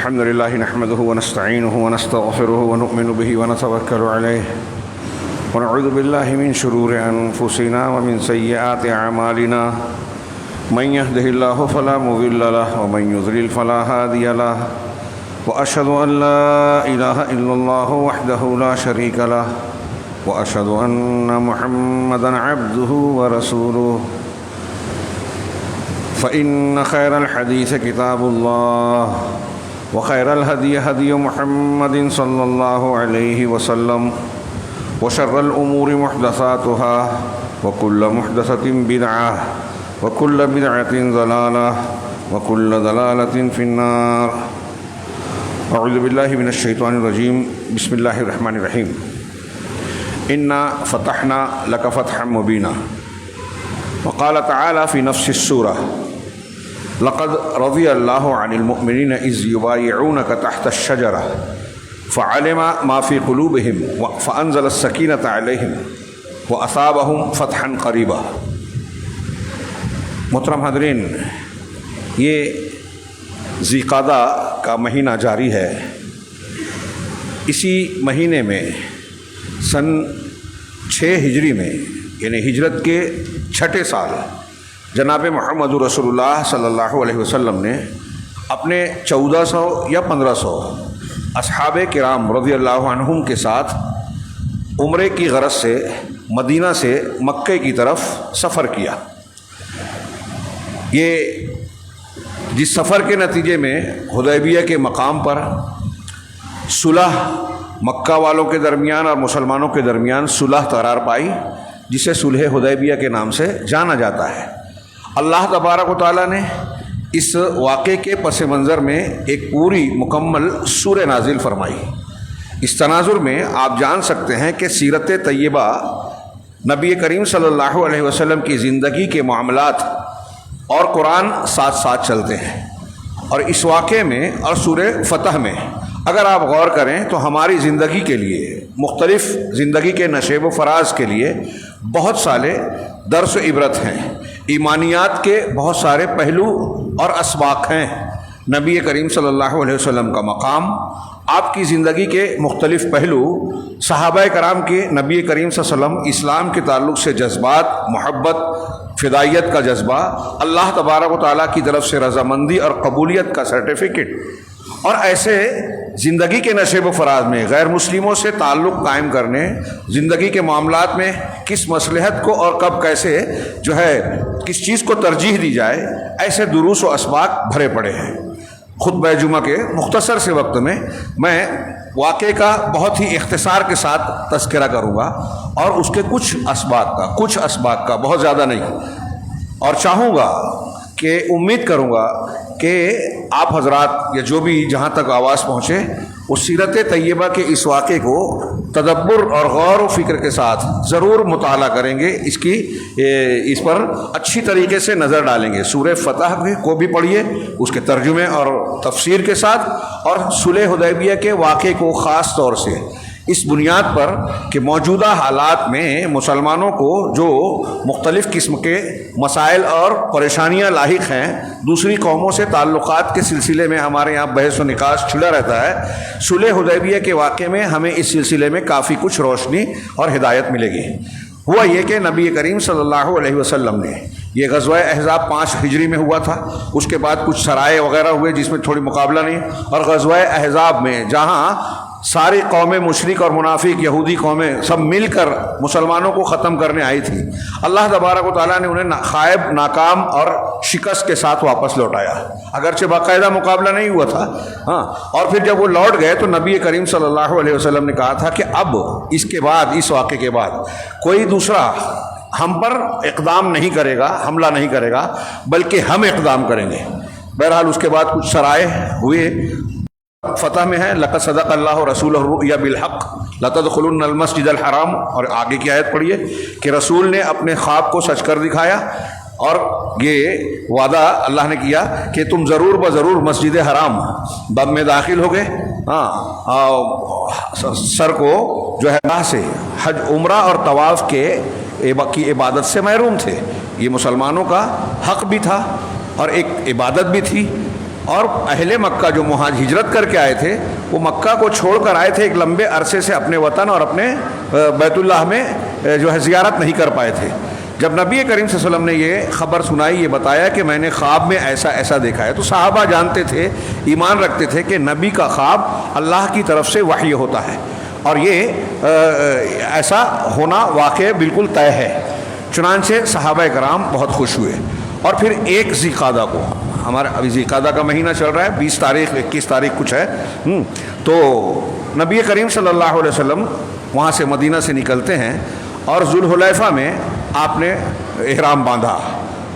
الحمد لله نحمده ونستعينه ونستغفره ونؤمن به ونتوكل عليه ونعوذ بالله من شرور أنفسنا ومن سيئات أعمالنا من يهده الله فلا مضل له ومن يضلل فلا هادي له وأشهد أن لا إله إلا الله وحده لا شريك له وأشهد أن محمدا عبده ورسوله فإن خير الحديث كتاب الله وخير الهدي هدي محمد صلى الله عليه وسلم وشر الأمور محدثاتها وكل محدثة بدعة وكل بدعة ضلالة وكل ضلالة في النار. أعوذ بالله من الشيطان الرجيم. بسم الله الرحمن الرحيم. إنا فتحنا لك فتحا مبينا. وقال تعالى في نفس السورة: لقد رضي الله عن المؤمنين إذ يبايعونك تحت الشجرة فعلم ما في قلوبهم فأنزل السكينة عليهم وأثابهم فتحا قريبا. محترم حاضرین، یہ ذی قعدہ کا مہینہ جاری ہے. اسی مہینے میں سن 6 ہجری میں یعنی ہجرت کے 6 سال جناب محمد رسول اللہ صلی اللہ علیہ وسلم نے اپنے 1400 یا 1500 اصحاب کرام رضی اللہ عنہم کے ساتھ عمرے کی غرض سے مدینہ سے مکہ کی طرف سفر کیا. یہ جس سفر کے نتیجے میں حدیبیہ کے مقام پر صلح مکہ والوں کے درمیان اور مسلمانوں کے درمیان صلح قرار پائی، جسے صلح حدیبیہ کے نام سے جانا جاتا ہے. اللہ تبارک و تعالیٰ نے اس واقعے کے پس منظر میں ایک پوری مکمل سورہ نازل فرمائی. اس تناظر میں آپ جان سکتے ہیں کہ سیرت طیبہ نبی کریم صلی اللہ علیہ وسلم کی زندگی کے معاملات اور قرآن ساتھ ساتھ چلتے ہیں. اور اس واقعے میں اور سورہ فتح میں اگر آپ غور کریں تو ہماری زندگی کے لیے، مختلف زندگی کے نشیب و فراز کے لیے بہت سارے درس و عبرت ہیں. ایمانیات کے بہت سارے پہلو اور اسباق ہیں. نبی کریم صلی اللہ علیہ وسلم کا مقام، آپ کی زندگی کے مختلف پہلو، صحابہ کرام کے نبی کریم صلی اللہ علیہ وسلم، اسلام کے تعلق سے جذبات، محبت، فدائیت کا جذبہ، اللہ تبارک و تعالیٰ کی طرف سے رضامندی اور قبولیت کا سرٹیفکیٹ، اور ایسے زندگی کے نشیب و فراز میں غیر مسلموں سے تعلق قائم کرنے، زندگی کے معاملات میں کس مصلحت کو اور کب کیسے کس چیز کو ترجیح دی جائے، ایسے دروس و اسباق بھرے پڑے ہیں. خطبہ جمعہ کے مختصر سے وقت میں واقعے کا بہت ہی اختصار کے ساتھ تذکرہ کروں گا اور اس کے کچھ اسباق کا بہت زیادہ نہیں، اور چاہوں گا کہ امید کروں گا کہ آپ حضرات یا جو بھی جہاں تک آواز پہنچے اس سیرت طیبہ کے اس واقعے کو تدبر اور غور و فکر کے ساتھ ضرور مطالعہ کریں گے، اس پر اچھی طریقے سے نظر ڈالیں گے. سورہ فتح کو بھی پڑھیے اس کے ترجمے اور تفسیر کے ساتھ، اور صلح حدیبیہ کے واقعے کو خاص طور سے اس بنیاد پر کہ موجودہ حالات میں مسلمانوں کو جو مختلف قسم کے مسائل اور پریشانیاں لاحق ہیں، دوسری قوموں سے تعلقات کے سلسلے میں ہمارے یہاں بحث و نقاش چھڑا رہتا ہے. صلح حدیبیہ کے واقعے میں ہمیں اس سلسلے میں کافی کچھ روشنی اور ہدایت ملے گی. ہوا یہ کہ نبی کریم صلی اللہ علیہ وسلم نے یہ غزوہ احزاب 5 ہجری میں ہوا تھا. اس کے بعد کچھ سرائے وغیرہ ہوئے جس میں تھوڑی مقابلہ نہیں، اور غزوہ احزاب میں جہاں ساری قومیں مشرک اور منافق یہودی قومیں سب مل کر مسلمانوں کو ختم کرنے آئی تھی، اللہ تبارک و تعالیٰ نے انہیں خائب، ناکام اور شکست کے ساتھ واپس لوٹایا. اگرچہ باقاعدہ مقابلہ نہیں ہوا تھا، اور پھر جب وہ لوٹ گئے تو نبی کریم صلی اللہ علیہ وسلم نے کہا تھا کہ اب اس کے بعد، اس واقعے کے بعد کوئی دوسرا ہم پر اقدام نہیں کرے گا، حملہ نہیں کرے گا، بلکہ ہم اقدام کریں گے. بہرحال اس کے بعد کچھ سرائے ہوئے. فتح میں ہے لقد صدق اللہ رسولہ الرؤیا بالحق لتدخلن المسجد الحرام، اور آگے کی آیت پڑھیے کہ رسول نے اپنے خواب کو سچ کر دکھایا اور یہ وعدہ اللہ نے کیا کہ تم ضرور بضرور مسجد حرام باب میں داخل ہو گئے. سر کو راہ سے حج، عمرہ اور طواف کی عبادت سے محروم تھے. یہ مسلمانوں کا حق بھی تھا اور ایک عبادت بھی تھی. اور اہل مکہ جو ہجرت کر کے آئے تھے وہ مکہ کو چھوڑ کر آئے تھے ایک لمبے عرصے سے اپنے وطن اور اپنے بیت اللہ میں جو ہے زیارت نہیں کر پائے تھے. جب نبی کریم صلی اللہ علیہ وسلم نے یہ خبر سنائی، یہ بتایا کہ میں نے خواب میں ایسا ایسا دیکھا ہے، تو صحابہ جانتے تھے، ایمان رکھتے تھے کہ نبی کا خواب اللہ کی طرف سے وحی ہوتا ہے اور یہ ایسا ہونا واقع بالکل طے ہے. چنانچہ صحابہ کرام بہت خوش ہوئے. اور پھر 1 ذی القعدہ کو، ہمارا ابھی ذی القعدہ کا مہینہ چل رہا ہے، 20 تاریخ 21 تاریخ کچھ ہے، تو نبی کریم صلی اللہ علیہ وسلم وہاں سے مدینہ سے نکلتے ہیں اور ذوالحلیفہ میں آپ نے احرام باندھا،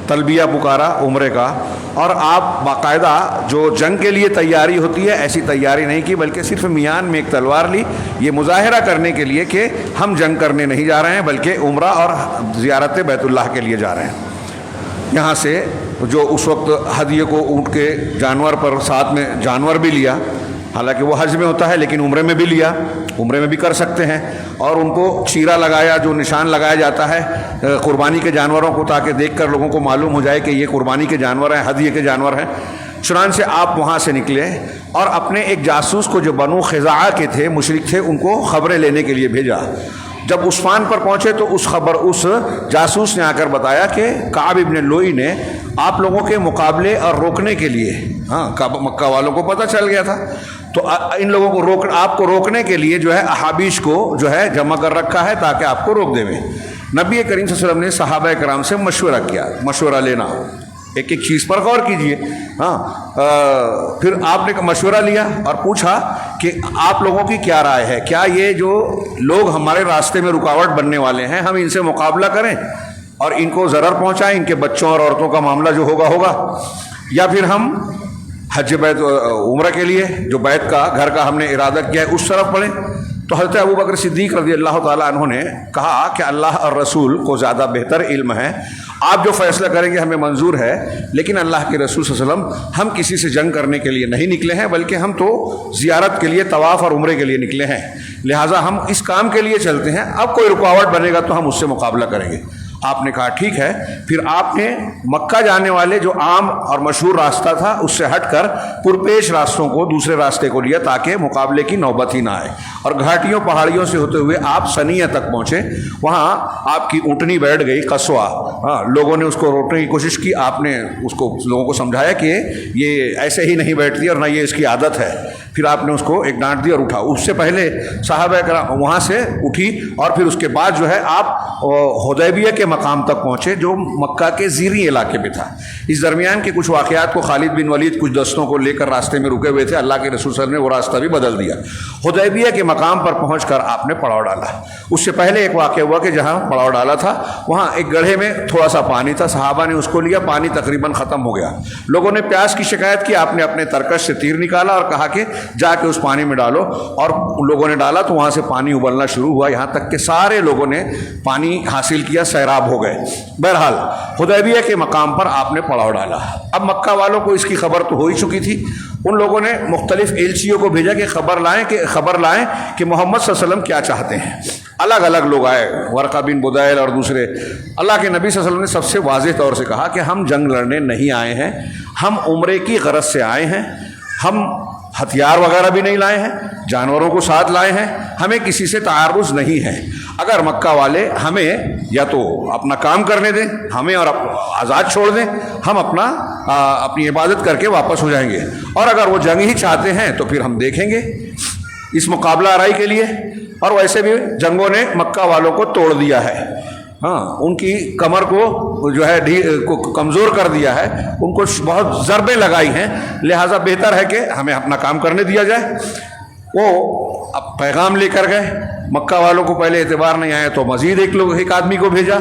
تلبیہ پکارا عمرے کا، اور آپ باقاعدہ جو جنگ کے لیے تیاری ہوتی ہے ایسی تیاری نہیں کی، بلکہ صرف میان میں ایک تلوار لی، یہ مظاہرہ کرنے کے لیے کہ ہم جنگ کرنے نہیں جا رہے ہیں بلکہ عمرہ اور زیارت بیت اللہ کے لیے جا رہے ہیں. یہاں سے جو اس وقت ہدیے کو اونٹ کے جانور پر ساتھ میں جانور بھی لیا، حالانکہ وہ حج میں ہوتا ہے لیکن عمرے میں بھی لیا، عمرے میں بھی کر سکتے ہیں، اور ان کو چیرا لگایا جو نشان لگایا جاتا ہے قربانی کے جانوروں کو، تاکہ دیکھ کر لوگوں کو معلوم ہو جائے کہ یہ قربانی کے جانور ہیں، ہدیے کے جانور ہیں. چنانچہ آپ وہاں سے نکلے اور اپنے ایک جاسوس کو جو بنو خزاعہ کے تھے، مشرک تھے، ان کو خبریں لینے کے لیے بھیجا. جب عثمان پر پہنچے تو اس جاسوس نے آ کر بتایا کہ کعب ابن لوئی نے آپ لوگوں کے مقابلے اور روکنے کے لیے، مکہ والوں کو پتہ چل گیا تھا، تو ان لوگوں کو آپ کو روکنے کے لیے جو ہے احابیش کو جو ہے جمع کر رکھا ہے تاکہ آپ کو روک دے. نبی کریم صلی اللہ علیہ وسلم نے صحابہ کرام سے مشورہ کیا، مشورہ لینا، ایک ایک چیز پر غور کیجئے. پھر آپ نے مشورہ لیا اور پوچھا کہ آپ لوگوں کی کیا رائے ہے، کیا یہ جو لوگ ہمارے راستے میں رکاوٹ بننے والے ہیں ہم ان سے مقابلہ کریں اور ان کو ضرر پہنچائیں، ان کے بچوں اور عورتوں کا معاملہ جو ہوگا، یا پھر ہم حج بیت عمرہ کے لیے جو بیت کا گھر کا ہم نے ارادہ کیا ہے اس طرف پڑھیں. تو حضرت ابوبکر صدیق رضی اللہ تعالیٰ عنہ نے کہا کہ اللہ اور رسول کو زیادہ بہتر علم ہے، آپ جو فیصلہ کریں گے ہمیں منظور ہے، لیکن اللہ کے رسول صلی اللہ علیہ وسلم ہم کسی سے جنگ کرنے کے لیے نہیں نکلے ہیں بلکہ ہم تو زیارت کے لیے، طواف اور عمرے کے لیے نکلے ہیں، لہٰذا ہم اس کام کے لیے چلتے ہیں، اب کوئی رکاوٹ بنے گا تو ہم اس سے مقابلہ کریں گے. آپ نے کہا ٹھیک ہے. پھر آپ نے مکہ جانے والے جو عام اور مشہور راستہ تھا اس سے ہٹ کر پرپیش راستوں کو، دوسرے راستے کو لیا تاکہ مقابلے کی نوبت ہی نہ آئے، اور گھاٹیوں پہاڑیوں سے ہوتے ہوئے آپ سنیہ تک پہنچے. وہاں آپ کی اونٹنی بیٹھ گئی قصوہ، لوگوں نے اس کو روکنے کی کوشش کی، آپ نے اس کو لوگوں کو سمجھایا کہ یہ ایسے ہی نہیں بیٹھتی اور نہ یہ اس کی عادت ہے. پھر آپ نے اس کو ایک ڈانٹ دی اور اٹھا. اس سے پہلے صحابہ کرام وہاں سے اٹھی اور پھر اس کے بعد جو ہے آپ حدیبیہ کے مقام تک پہنچے جو مکہ کے زیریں علاقے میں تھا. اس درمیان کے کچھ واقعات کو خالد بن ولید کچھ دستوں کو لے کر راستے میں رکے ہوئے تھے، اللہ کے رسول صلی اللہ علیہ وسلم نے وہ راستہ بھی بدل دیا. حدیبیہ کے مقام پر پہنچ کر آپ نے پڑاؤ ڈالا. اس سے پہلے ایک واقعہ ہوا کہ جہاں پڑاؤ ڈالا تھا وہاں ایک گڑھے میں تھوڑا سا پانی تھا، صحابہ نے اس کو لیا، پانی تقریباً ختم ہو گیا. لوگوں نے پیاس کی شکایت کی، آپ نے اپنے ترکش سے تیر نکالا اور کہا کہ جا کے اس پانی میں ڈالو، اور لوگوں نے ڈالا تو وہاں سے پانی ابلنا شروع ہوا، یہاں تک کہ سارے لوگوں نے پانی حاصل کیا، سیراب ہو گئے. بہرحال حدیبیہ کے مقام پر آپ نے پڑاؤ ڈالا. اب مکہ والوں کو اس کی خبر تو ہو ہی چکی تھی. ان لوگوں نے مختلف ایلچیوں کو بھیجا کہ خبر لائیں کہ محمد صلی اللہ علیہ وسلم کیا چاہتے ہیں. الگ الگ لوگ آئے، ورقہ بن بدیل اور دوسرے. اللہ کے نبی صلی اللہ علیہ وسلم نے سب سے واضح طور سے کہا کہ ہم جنگ لڑنے نہیں آئے ہیں، ہم عمرے کی غرض سے آئے ہیں، ہم ہتھیار وغیرہ بھی نہیں لائے ہیں، جانوروں کو ساتھ لائے ہیں، ہمیں کسی سے تعارض نہیں ہے. اگر مکہ والے ہمیں یا تو اپنا کام کرنے دیں، ہمیں اور آزاد چھوڑ دیں، ہم اپنی عبادت کر کے واپس ہو جائیں گے، اور اگر وہ جنگ ہی چاہتے ہیں تو پھر ہم دیکھیں گے اس مقابلہ آرائی کے لیے. اور ویسے بھی جنگوں نے مکہ والوں کو توڑ دیا ہے، ان کی کمر کو جو ہے کمزور کر دیا ہے، ان کو بہت ضربیں لگائی ہیں، لہٰذا بہتر ہے کہ ہمیں اپنا کام کرنے دیا جائے. وہ اب پیغام لے کر گئے. مکہ والوں کو پہلے اعتبار نہیں آیا تو مزید ایک آدمی کو بھیجا.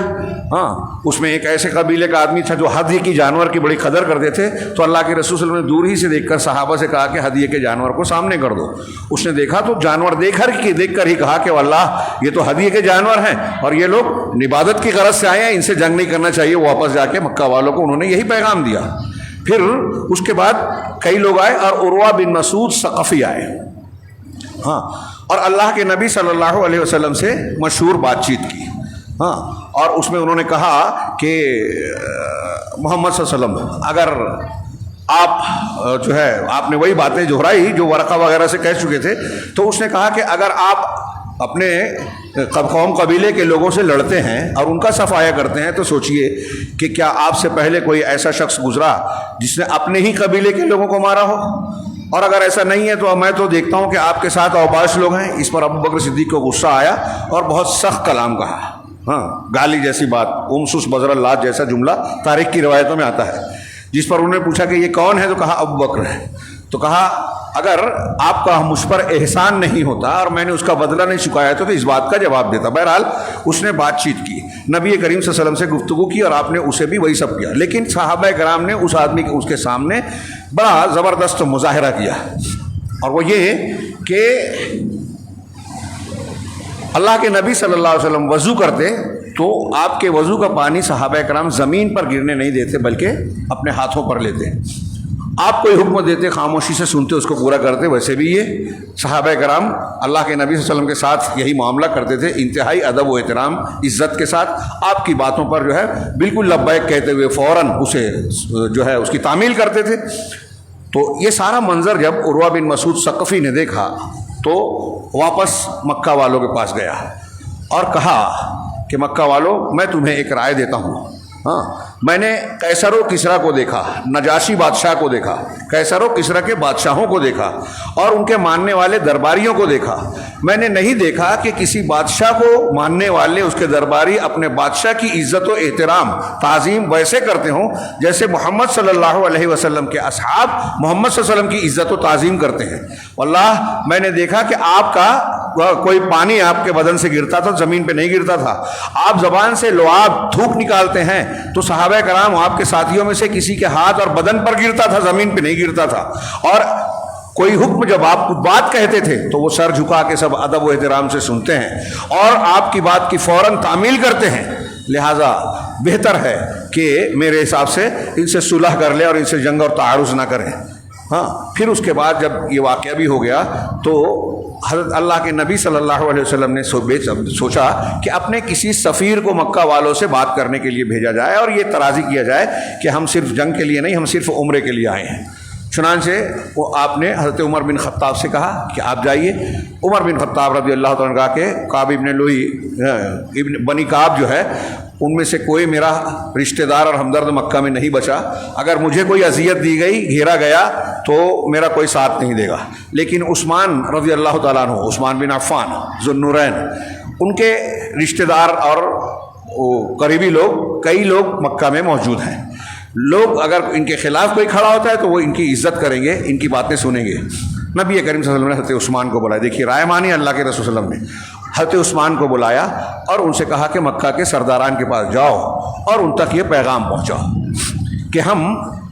اس میں ایک ایسے قبیلے کا آدمی تھا جو ہدیے کی جانور کی بڑی قدر کرتے تھے. تو اللہ کے رسول صلی اللہ علیہ وسلم نے دور ہی سے دیکھ کر صحابہ سے کہا کہ ہدیے کے جانور کو سامنے کر دو. اس نے دیکھا تو جانور دیکھ کر ہی کہا کہ واللہ یہ تو ہدیے کے جانور ہیں اور یہ لوگ عبادت کی غرض سے آئے ہیں، ان سے جنگ نہیں کرنا چاہیے. واپس جا کے مکہ والوں کو انہوں نے یہی پیغام دیا. پھر اس کے بعد کئی لوگ آئے اور عروہ بن مسعود ثقفی آئے، اور اللہ کے نبی صلی اللہ علیہ وسلم سے مشہور بات چیت کی. اور اس میں انہوں نے کہا کہ محمد صلی اللہ علیہ وسلم اگر آپ جو ہے آپ نے وہی باتیں دہرائی جو ورقہ وغیرہ سے کہہ چکے تھے. تو اس نے کہا کہ اگر آپ اپنے قوم قبیلے کے لوگوں سے لڑتے ہیں اور ان کا صفایا کرتے ہیں تو سوچئے کہ کیا آپ سے پہلے کوئی ایسا شخص گزرا جس نے اپنے ہی قبیلے کے لوگوں کو مارا ہو؟ اور اگر ایسا نہیں ہے تو میں تو دیکھتا ہوں کہ آپ کے ساتھ اوباش لوگ ہیں. اس پر ابو بکر صدیق کو غصہ آیا اور بہت سخت کلام کہا. ہاں، گالی جیسی بات، امسس بزر اللہ جیسا جملہ تاریخ کی روایتوں میں آتا ہے. جس پر انہوں نے پوچھا کہ یہ کون ہے تو کہا ابو بکر ہے. تو کہا اگر آپ کا مجھ پر احسان نہیں ہوتا اور میں نے اس کا بدلہ نہیں چکایا تو اس بات کا جواب دیتا. بہرحال اس نے بات چیت کی، نبی کریم صلی اللہ علیہ وسلم سے گفتگو کی اور آپ نے اسے بھی وہی سب کیا. لیکن صحابہ کرام نے اس آدمی کے اس کے سامنے بڑا زبردست مظاہرہ کیا، اور وہ یہ کہ اللہ کے نبی صلی اللہ علیہ وسلم وضو کرتے تو آپ کے وضو کا پانی صحابہ کرام زمین پر گرنے نہیں دیتے بلکہ اپنے ہاتھوں پر لیتے. آپ کوئی حکم دیتے خاموشی سے سنتے اس کو پورا کرتے. ویسے بھی یہ صحابہ کرام اللہ کے نبی صلی اللہ علیہ وسلم کے ساتھ یہی معاملہ کرتے تھے، انتہائی ادب و احترام عزت کے ساتھ. آپ کی باتوں پر جو ہے بالکل لبیک کہتے ہوئے فوراً اسے جو ہے اس کی تعمیل کرتے تھے. تو یہ سارا منظر جب عروہ بن مسعود ثقفی نے دیکھا تو واپس مکہ والوں کے پاس گیا اور کہا کہ مکہ والوں، میں تمہیں ایک رائے دیتا ہوں. ہاں، میں نے قیصر و کسریٰ کو دیکھا، نجاشی بادشاہ کو دیکھا، قیصر و کسریٰ کے بادشاہوں کو دیکھا اور ان کے ماننے والے درباریوں کو دیکھا. میں نے نہیں دیکھا کہ کسی بادشاہ کو ماننے والے اس کے درباری اپنے بادشاہ کی عزت و احترام تعظیم ویسے کرتے ہوں جیسے محمد صلی اللہ علیہ وسلم کے اصحاب محمد صلی اللہ علیہ وسلم کی عزت و تعظیم کرتے ہیں. واللہ میں نے دیکھا کہ آپ کا کوئی پانی آپ کے بدن سے گرتا تھا، زمین پہ نہیں گرتا تھا. آپ زبان سے لعاب تھوک نکالتے ہیں تو صحابہ کرام آپ کے ساتھیوں میں سے کسی کے ہاتھ اور بدن پر گرتا تھا، زمین پہ نہیں گرتا تھا. اور کوئی حکم جب آپ بات کہتے تھے تو وہ سر جھکا کے سب ادب و احترام سے سنتے ہیں اور آپ کی بات کی فوراً تعمیل کرتے ہیں. لہٰذا بہتر ہے کہ میرے حساب سے ان سے صلح کر لیں اور ان سے جنگ اور تعارض نہ کریں. ہاں، پھر اس کے بعد جب یہ واقعہ بھی ہو گیا تو حضرت اللہ کے نبی صلی اللہ علیہ وسلم نے سوچا کہ اپنے کسی سفیر کو مکہ والوں سے بات کرنے کے لیے بھیجا جائے اور یہ ترازی کیا جائے کہ ہم صرف جنگ کے لیے نہیں، ہم صرف عمرے کے لیے آئے ہیں. چنانچہ وہ آپ نے حضرت عمر بن خطاب سے کہا کہ آپ جائیے. عمر بن خطاب رضی اللہ تعالیٰ عنہ کے کعب ابن لوئی ابن بنی کعب جو ہے ان میں سے کوئی میرا رشتہ دار اور ہمدرد مکہ میں نہیں بچا. اگر مجھے کوئی اذیت دی گئی، گھیرا گیا تو میرا کوئی ساتھ نہیں دے گا. لیکن عثمان رضی اللہ تعالیٰ عنہ، عثمان بن عفان ذو النورین، ان کے رشتہ دار اور قریبی لوگ کئی لوگ مکہ میں موجود ہیں. لوگ اگر ان کے خلاف کوئی کھڑا ہوتا ہے تو وہ ان کی عزت کریں گے، ان کی باتیں سنیں گے. نبی کریم صلی اللہ علیہ وسلم نے حضرت عثمان کو بلایا. دیکھیے رائے مانی اللہ کے رسول صلی اللہ علیہ وسلم نے. حضرت عثمان کو بلایا اور ان سے کہا کہ مکہ کے سرداران کے پاس جاؤ اور ان تک یہ پیغام پہنچاؤ کہ ہم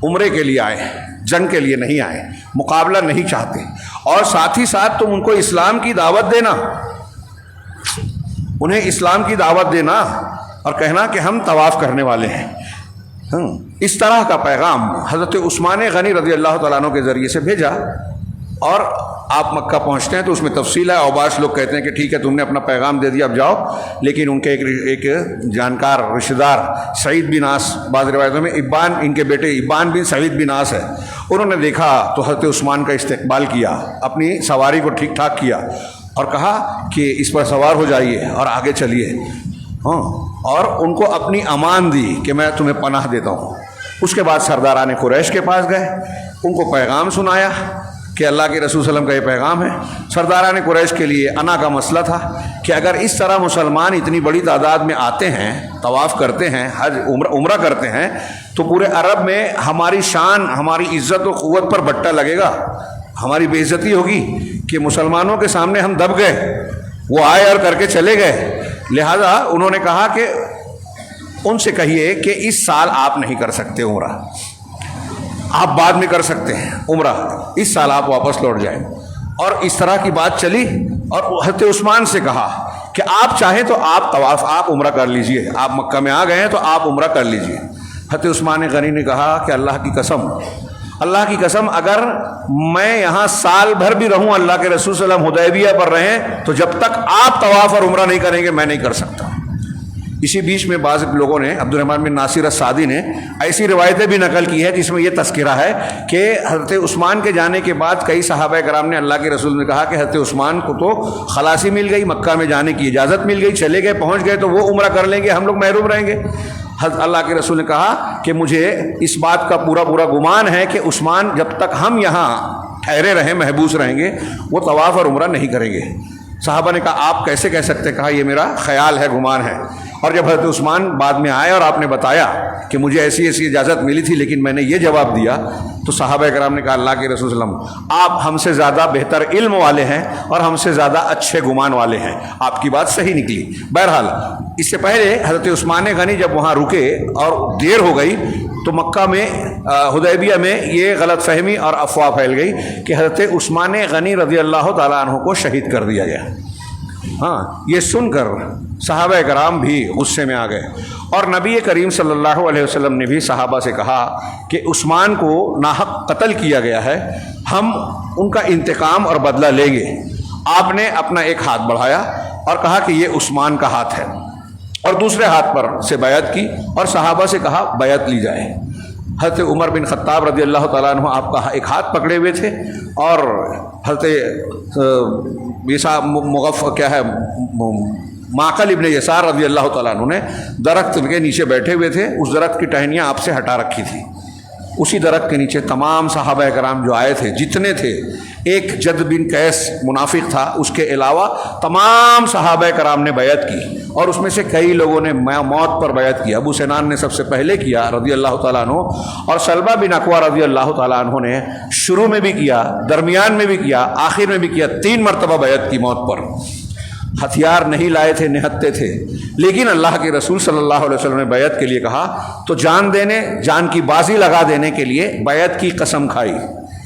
عمرے کے لیے آئے، جنگ کے لیے نہیں آئے، مقابلہ نہیں چاہتے. اور ساتھ ہی ساتھ تم ان کو اسلام کی دعوت دینا، انہیں اسلام کی دعوت دینا اور کہنا کہ ہم طواف کرنے والے ہیں. اس طرح کا پیغام حضرت عثمان غنی رضی اللہ تعالیٰ عنہ کے ذریعے سے بھیجا. اور آپ مکہ پہنچتے ہیں تو اس میں تفصیل ہے. اوباش لوگ کہتے ہیں کہ ٹھیک ہے تم نے اپنا پیغام دے دیا، اب جاؤ. لیکن ان کے ایک جانکار رشتہ دار سعید بن عاص، بعض روایتوں میں ابان، ان کے بیٹے ابان بن سعید بن عاص ہے، انہوں نے دیکھا تو حضرت عثمان کا استقبال کیا، اپنی سواری کو ٹھیک ٹھاک کیا اور کہا کہ اس پر سوار ہو جائیے اور آگے چلیے. ہاں، اور ان کو اپنی امان دی کہ میں تمہیں پناہ دیتا ہوں. اس کے بعد سرداران قریش کے پاس گئے، ان کو پیغام سنایا کہ اللہ کے رسول صلی اللہ علیہ وسلم کا یہ پیغام ہے. سرداران قریش کے لیے انا کا مسئلہ تھا کہ اگر اس طرح مسلمان اتنی بڑی تعداد میں آتے ہیں، طواف کرتے ہیں، حج عمرہ کرتے ہیں تو پورے عرب میں ہماری شان، ہماری عزت و قوت پر بٹا لگے گا، ہماری بے عزتی ہوگی کہ مسلمانوں کے سامنے ہم دب گئے. وہ آئے اور کر کے چلے گئے. لہذا انہوں نے کہا کہ ان سے کہیے کہ اس سال آپ نہیں کر سکتے عمرہ، آپ بعد میں کر سکتے ہیں عمرہ، اس سال آپ واپس لوٹ جائیں. اور اس طرح کی بات چلی اور حضرت عثمان سے کہا کہ آپ چاہیں تو آپ طواف، آپ عمرہ کر لیجئے، آپ مکہ میں آ گئے ہیں تو آپ عمرہ کر لیجئے. حضرت عثمان غنی نے کہا کہ اللہ کی قسم، اللہ کی قسم، اگر میں یہاں سال بھر بھی رہوں، اللہ کے رسول صلی اللہ علیہ وسلم حدیبیہ پر رہیں، تو جب تک آپ طواف اور عمرہ نہیں کریں گے میں نہیں کر سکتا. اسی بیچ میں بعض لوگوں نے، عبد الرحمن بن ناصر السعدی نے ایسی روایتیں بھی نقل کی ہے جس میں یہ تذکرہ ہے کہ حضرت عثمان کے جانے کے بعد کئی صحابہ کرام نے اللہ کے رسول نے کہا کہ حضرت عثمان کو تو خلاصی مل گئی، مکہ میں جانے کی اجازت مل گئی، چلے گئے، پہنچ گئے تو وہ عمرہ کر لیں گے، ہم لوگ محروم رہیں گے۔ حضرت اللہ کے رسول نے کہا کہ مجھے اس بات کا پورا گمان ہے کہ عثمان جب تک ہم یہاں ٹھہرے رہیں، محبوس رہیں گے، وہ طواف اور عمرہ نہیں کریں گے۔ صحابہ نے کہا آپ کیسے کہہ سکتے؟ کہا یہ میرا خیال ہے، گمان ہے۔ اور جب حضرت عثمان بعد میں آئے اور آپ نے بتایا کہ مجھے ایسی ایسی اجازت ملی تھی لیکن میں نے یہ جواب دیا، تو صحابہ کرام نے کہا اللہ کے رسول صلی اللہ علیہ وسلم آپ ہم سے زیادہ بہتر علم والے ہیں اور ہم سے زیادہ اچھے گمان والے ہیں، آپ کی بات صحیح نکلی۔ بہرحال اس سے پہلے حضرت عثمان غنی جب وہاں رکے اور دیر ہو گئی تو مکہ میں حدیبیہ میں یہ غلط فہمی اور افواہ پھیل گئی کہ حضرت عثمان غنی رضی اللہ تعالیٰ عنہ کو شہید کر دیا گیا۔ ہاں، یہ سن کر صحابہ کرام بھی غصے میں آ گئے، اور نبی کریم صلی اللہ علیہ وسلم نے بھی صحابہ سے کہا کہ عثمان کو ناحق قتل کیا گیا ہے، ہم ان کا انتقام اور بدلہ لیں گے۔ آپ نے اپنا ایک ہاتھ بڑھایا اور کہا کہ یہ عثمان کا ہاتھ ہے، اور دوسرے ہاتھ پر سے بیعت کی اور صحابہ سے کہا بیعت لی جائے۔ حضرت عمر بن خطاب رضی اللہ تعالیٰ عنہ آپ کا ایک ہاتھ پکڑے ہوئے تھے، اور حضرت معقل ابن یسار رضی اللہ تعالیٰ عنہ نے درخت کے نیچے بیٹھے ہوئے تھے، اس درخت کی ٹہنیاں آپ سے ہٹا رکھی تھی۔ اسی درخت کے نیچے تمام صحابہ کرام جو آئے تھے جتنے تھے، ایک جد بن قیس منافق تھا، اس کے علاوہ تمام صحابہ کرام نے بیعت کی، اور اس میں سے کئی لوگوں نے موت پر بیعت کی۔ ابو سنان نے سب سے پہلے کیا رضی اللہ تعالیٰ عنہ، اور سلمہ بن اکوع رضی اللہ تعالیٰ عنہ نے شروع میں بھی کیا، درمیان میں بھی کیا، آخر میں بھی کیا، 3 مرتبہ بیعت کی موت پر۔ ہتھیار نہیں لائے تھے، نہتے تھے، لیکن اللہ کے رسول صلی اللہ علیہ وسلم نے بیعت کے لیے کہا تو جان کی بازی لگا دینے کے لیے بیعت کی قسم کھائی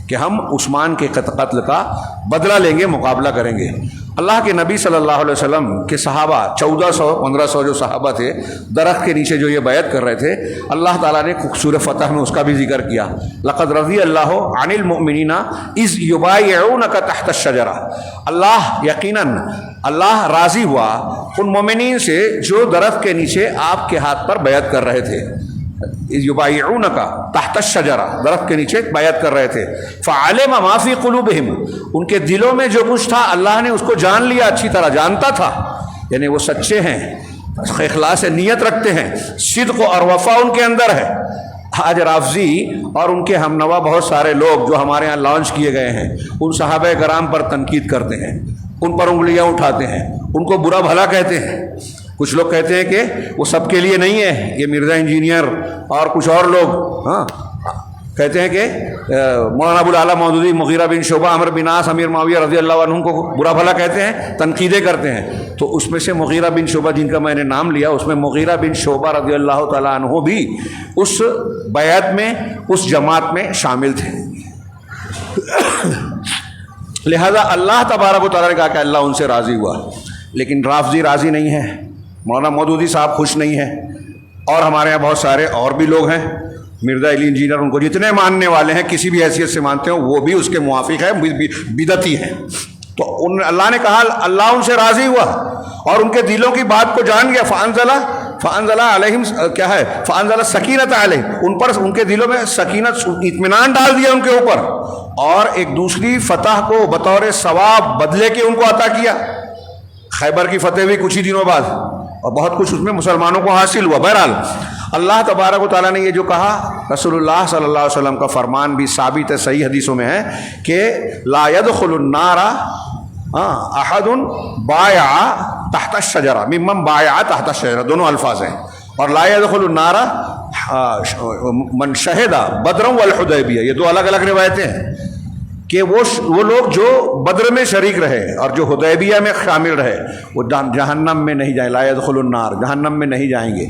کہ ہم عثمان کے قتل کا بدلہ لیں گے، مقابلہ کریں گے۔ اللہ کے نبی صلی اللہ علیہ وسلم کے صحابہ 1400-1500 جو صحابہ تھے درخت کے نیچے جو یہ بیعت کر رہے تھے، اللہ تعالیٰ نے سورہ فتح میں اس کا بھی ذکر کیا، لقد رضی اللہ عن المؤمنین اذ یبایعونک تحت الشجرہ، یقیناً اللہ راضی ہوا ان مومنین سے جو درخت کے نیچے آپ کے ہاتھ پر بیعت کر رہے تھے۔ یبایعونک تحت الشجرہ، درخت کے نیچے بیعت کر رہے تھے۔ فعلم ما فی قلوبہم، ان کے دلوں میں جو کچھ تھا اللہ نے اس کو جان لیا، اچھی طرح جانتا تھا، یعنی وہ سچے ہیں، اخلاص نیت رکھتے ہیں، صدق اور وفا ان کے اندر ہے۔ آج رافضی اور ان کے ہم نوا بہت سارے لوگ جو ہمارے ہاں لانچ کیے گئے ہیں، ان صحابہ کرام پر تنقید کرتے ہیں، ان پر انگلیاں اٹھاتے ہیں، ان کو برا بھلا کہتے ہیں۔ کچھ لوگ کہتے ہیں کہ وہ سب کے لیے نہیں ہے، یہ مرزا انجینئر اور کچھ اور لوگ کہتے ہیں کہ مولانا ابو الاعلیٰ مودودی، مغیرہ بن شعبہ، عمرو بن عاص، امیر معاویہ رضی اللہ عنہ کو برا بھلا کہتے ہیں، تنقیدیں کرتے ہیں۔ تو اس میں سے مغیرہ بن شعبہ جن کا میں نے نام لیا، اس میں مغیرہ بن شعبہ رضی اللہ تعالیٰ عنہ بھی اس بیعت میں، اس جماعت میں شامل تھے۔ لہذا اللہ تبارک و تعالیٰ نے کہا کہ اللہ ان سے راضی ہوا، لیکن رافضی راضی نہیں ہے، مولانا مودودی صاحب خوش نہیں ہیں، اور ہمارے یہاں بہت سارے اور بھی لوگ ہیں، مرزا علی انجینئر، ان کو جتنے ماننے والے ہیں کسی بھی حیثیت سے مانتے ہیں وہ بھی اس کے موافق ہیں، بدعتی ہیں۔ تو اللہ نے کہا اللہ ان سے راضی ہوا اور ان کے دلوں کی بات کو جان گیا۔ فانزل علیہم، کیا ہے، فانزل سکینت علیہم، ان پر ان کے دلوں میں سکینت، اطمینان ڈال دیا ان کے اوپر، اور ایک دوسری فتح کو بطور ثواب بدلے کے ان کو عطا کیا۔ خیبر کی فتح ہوئی کچھ ہی دنوں بعد، اور بہت کچھ اس میں مسلمانوں کو حاصل ہوا۔ بہرحال اللہ تبارک و تعالیٰ نے یہ جو کہا، رسول اللہ صلی اللہ علیہ وسلم کا فرمان بھی ثابت ہے، صحیح حدیثوں میں ہے کہ لا يدخل النار احد بایع تحت الشجرہ ممن بایع تحت الشجرہ، دونوں الفاظ ہیں، اور لا يدخل النار من شہد بدرا والحدیبیہ، یہ دو الگ الگ روایتیں ہیں کہ وہ لوگ جو بدر میں شریک رہے اور جو حدیبیہ میں شامل رہے وہ جہنم میں نہیں جائیں، لا يدخل النار، جہنم میں نہیں جائیں گے۔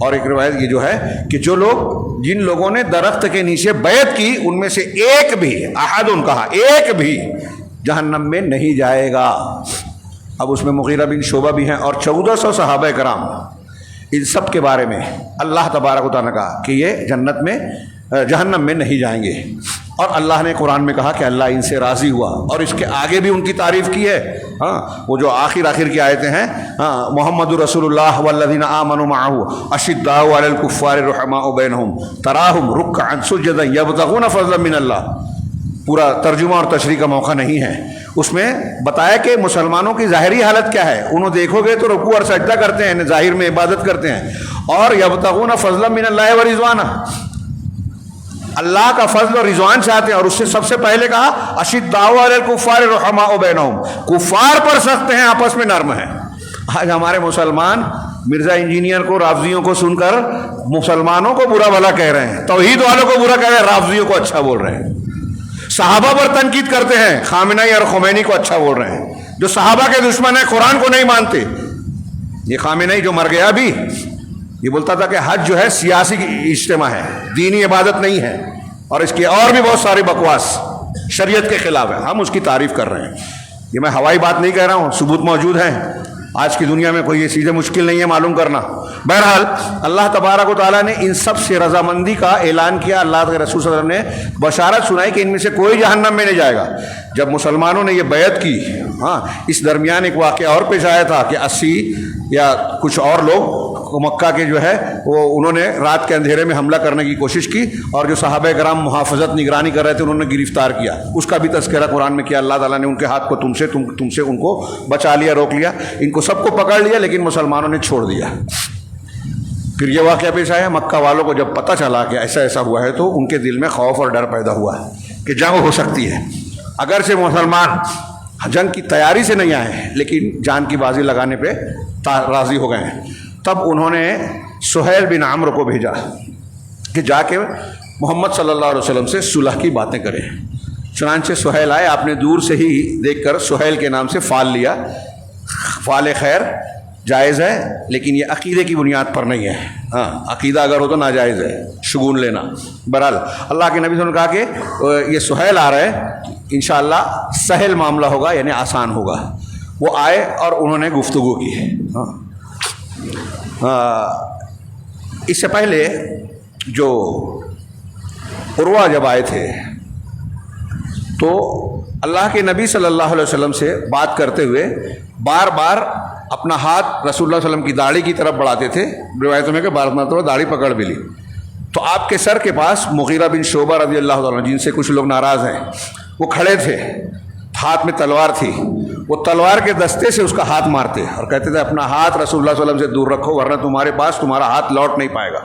اور ایک روایت یہ جو ہے کہ جو لوگ، جن لوگوں نے درخت کے نیچے بیعت کی، ان میں سے ایک بھی، احد ان کہا، ایک بھی جہنم میں نہیں جائے گا۔ اب اس میں مغیرہ بن شعبہ بھی ہیں اور 1400 صحابہ کرام، ان سب کے بارے میں اللہ تبارک و تعالیٰ نے کہا کہ یہ جنت میں، جہنم میں نہیں جائیں گے۔ اور اللہ نے قرآن میں کہا کہ اللہ ان سے راضی ہوا، اور اس کے آگے بھی ان کی تعریف کی ہے۔ ہاں، وہ جو آخر کی آیتیں ہیں، ہاں، محمد رسول اللہ والذین آمنوا معه اشداء علی الکفار رحماء بینہم تراہم رکعا سجدا یبتغون فضلا من اللہ۔ پورا ترجمہ اور تشریح کا موقع نہیں ہے، اس میں بتایا کہ مسلمانوں کی ظاہری حالت کیا ہے۔ انہوں دیکھو گے تو رکوع اور سجدہ کرتے ہیں، ظاہر میں عبادت کرتے ہیں، اور یبتغون فضلا من اللہ و رضوانہ، اللہ کا فضل اور رضوان چاہتے ہیں۔ اور اس سے سب سے پہلے کہا اشداء علی الکفار رحماء بینہم، کفار پر سخت ہیں، آپس میں نرم ہیں۔ آج ہمارے مسلمان مرزا انجینئر کو، رافضیوں کو سن کر مسلمانوں کو برا بھلا کہہ رہے ہیں، توحید والوں کو برا کہہ رہے ہیں، رافضیوں کو اچھا بول رہے ہیں، صحابہ پر تنقید کرتے ہیں، خامنہئی اور خمینی کو اچھا بول رہے ہیں، جو صحابہ کے دشمن ہیں، قرآن کو نہیں مانتے۔ یہ خامنہئی جو مر گیا بھی، یہ بولتا تھا کہ حج جو ہے سیاسی اجتماع ہے، دینی عبادت نہیں ہے، اور اس کی اور بھی بہت ساری بکواس شریعت کے خلاف ہے، ہم اس کی تعریف کر رہے ہیں۔ یہ میں ہوائی بات نہیں کہہ رہا ہوں، ثبوت موجود ہیں، آج کی دنیا میں کوئی یہ چیزیں مشکل نہیں ہے معلوم کرنا۔ بہرحال اللہ تبارک و تعالیٰ نے ان سب سے رضامندی کا اعلان کیا، اللہ کے رسول صلی اللہ علیہ وسلم نے بشارت سنائی کہ ان میں سے کوئی جہنم میں نہیں جائے گا۔ جب مسلمانوں نے یہ بیعت کی، ہاں، اس درمیان ایک واقعہ اور پیش آیا تھا کہ 80 یا کچھ اور لوگ مکہ کے جو ہے وہ انہوں نے رات کے اندھیرے میں حملہ کرنے کی کوشش کی، اور جو صحابہ کرام محافظت نگرانی کر رہے تھے انہوں نے گرفتار کیا۔ اس کا بھی تذکرہ قرآن میں کیا، اللہ تعالیٰ نے ان کے ہاتھ کو تم سے ان کو بچا لیا، روک لیا، ان کو سب کو پکڑ لیا، لیکن مسلمانوں نے چھوڑ دیا۔ پھر یہ واقعہ پیش آیا، مکہ والوں کو جب پتہ چلا کہ ایسا ہوا ہے تو ان کے دل میں خوف اور ڈر پیدا ہوا کہ جنگ ہو سکتی ہے۔ اگرچہ مسلمان جنگ کی تیاری سے نہیں آئے ہیں، لیکن جان کی بازی لگانے پہ راضی ہو گئے ہیں۔ تب انہوں نے سہیل بن عمرو کو بھیجا کہ جا کے محمد صلی اللہ علیہ وسلم سے صلح کی باتیں کریں۔ چنانچہ سہیل آئے، آپ نے دور سے ہی دیکھ کر سہیل کے نام سے فال لیا۔ فال خیر جائز ہے، لیکن یہ عقیدے کی بنیاد پر نہیں ہے، ہاں، عقیدہ اگر ہو تو ناجائز ہے شگون لینا۔ بہرحال اللہ کے نبی صلی اللہ علیہ وسلم نے کہا کہ یہ سہیل آ رہے ہیں، انشاءاللہ سہل معاملہ ہوگا، یعنی آسان ہوگا۔ وہ آئے اور انہوں نے گفتگو کی۔ اس سے پہلے جو عروہ جب آئے تھے تو اللہ کے نبی صلی اللہ علیہ وسلم سے بات کرتے ہوئے بار بار اپنا ہاتھ رسول اللہ علیہ وسلم کی داڑھی کی طرف بڑھاتے تھے، روایتوں میں کہ بار مرتبہ داڑھی پکڑ بھی لی۔ تو آپ کے سر کے پاس مغیرہ بن شعبہ رضی اللہ عنہ، جن سے کچھ لوگ ناراض ہیں، وہ کھڑے تھے، ہاتھ میں تلوار تھی، وہ تلوار کے دستے سے اس کا ہاتھ مارتے اور کہتے تھے اپنا ہاتھ رسول اللہ صلی اللہ علیہ وسلم سے دور رکھو، ورنہ تمہارے پاس تمہارا ہاتھ لوٹ نہیں پائے گا۔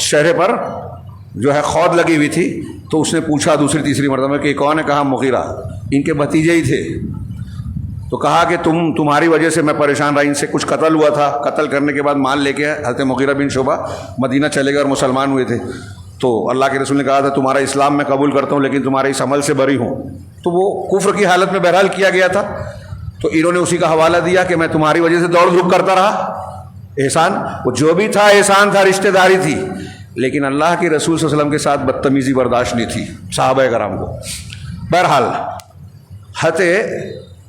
چہرے پر جو ہے خود لگی ہوئی تھی، تو اس نے پوچھا دوسری تیسری مرتبہ کہ کون ہے؟ کہا مغیرہ، ان کے بھتیجے ہی تھے۔ تو کہا کہ تمہاری وجہ سے میں پریشان رہا، ان سے کچھ قتل ہوا تھا، قتل کرنے کے بعد مال لے کے حضرت مغیرہ بن شعبہ مدینہ چلے گئے اور مسلمان ہوئے تھے۔ تو اللہ کے رسول نے کہا تھا تمہارا اسلام میں قبول کرتا ہوں، لیکن تمہارے اس عمل سے بری ہوں۔ تو وہ کفر کی حالت میں بہرحال کیا گیا تھا، تو انہوں نے اسی کا حوالہ دیا کہ میں تمہاری وجہ سے دوڑ دھوپ کرتا رہا۔ احسان وہ جو بھی تھا احسان تھا، رشتہ داری تھی، لیکن اللہ کے رسول صلی اللہ علیہ وسلم کے ساتھ بدتمیزی برداشت نہیں تھی صحابہ کرام کو۔ بہرحال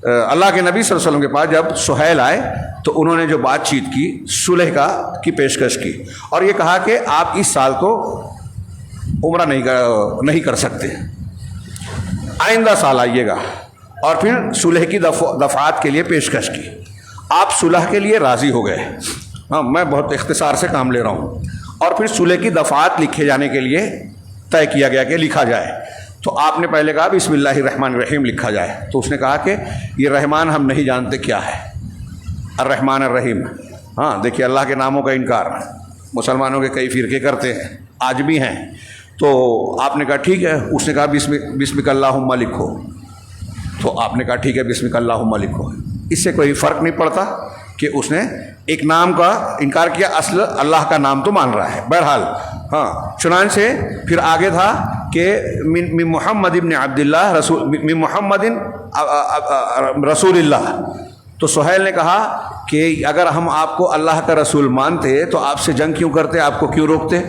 اللہ کے نبی صلی اللہ علیہ وسلم کے پاس جب سہیل آئے تو انہوں نے جو بات چیت کی، صلح کی پیشکش کی، اور یہ کہا کہ آپ اس سال تو عمرہ نہیں کر سکتے، آئندہ سال آئیے گا، اور پھر صلح کی دفعات کے لیے پیشکش کی۔ آپ صلح کے لیے راضی ہو گئے، ہاں، میں بہت اختصار سے کام لے رہا ہوں، اور پھر صلح کی دفعات لکھے جانے کے لیے طے کیا گیا کہ لکھا جائے۔ تو آپ نے پہلے کہا بسم اللہ الرحمن الرحیم لکھا جائے، تو اس نے کہا کہ یہ رحمان ہم نہیں جانتے کیا ہے، الرحمن الرحیم۔ ہاں، دیکھیے اللہ کے ناموں کا انکار مسلمانوں کے کئی فرقے کرتے ہیں، آج بھی ہیں۔ تو آپ نے کہا ٹھیک ہے، اس نے کہا بسمک اللہم لکھو، تو آپ نے کہا ٹھیک ہے بسمک اللہم لکھو۔ اس سے کوئی فرق نہیں پڑتا کہ اس نے ایک نام کا انکار کیا، اصل اللہ کا نام تو مان رہا ہے۔ بہرحال ہاں، چنانچہ پھر آگے تھا کہ من محمد ابن عبداللہ من محمد رسول اللہ۔ تو سہیل نے کہا کہ اگر ہم آپ کو اللہ کا رسول مانتے تو آپ سے جنگ کیوں کرتے، آپ کو کیوں روکتے؟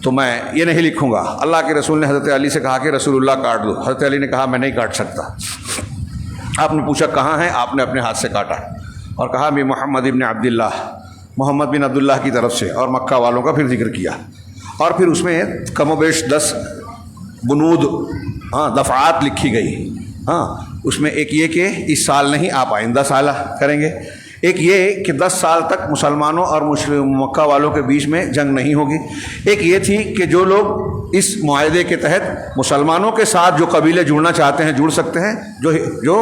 تو میں یہ نہیں لکھوں گا۔ اللہ کے رسول نے حضرت علی سے کہا کہ رسول اللہ کاٹ دو۔ حضرت علی نے کہا میں نہیں کاٹ سکتا۔ آپ نے پوچھا کہاں ہے، آپ نے اپنے ہاتھ سے کاٹا اور کہا میں محمد ابن عبداللہ، محمد بن عبداللہ کی طرف سے، اور مکہ والوں کا پھر ذکر کیا، اور پھر اس میں کم و بیش 10 بنود دفعات لکھی گئی. اس میں ایک یہ کہ اس سال نہیں آپ آئندہ سال کریں گے. ایک یہ کہ 10 سال تک مسلمانوں اور مکہ والوں کے بیچ میں جنگ نہیں ہوگی. ایک یہ تھی کہ جو لوگ اس معاہدے کے تحت مسلمانوں کے ساتھ جو قبیلے جڑنا چاہتے ہیں جڑ سکتے ہیں, جو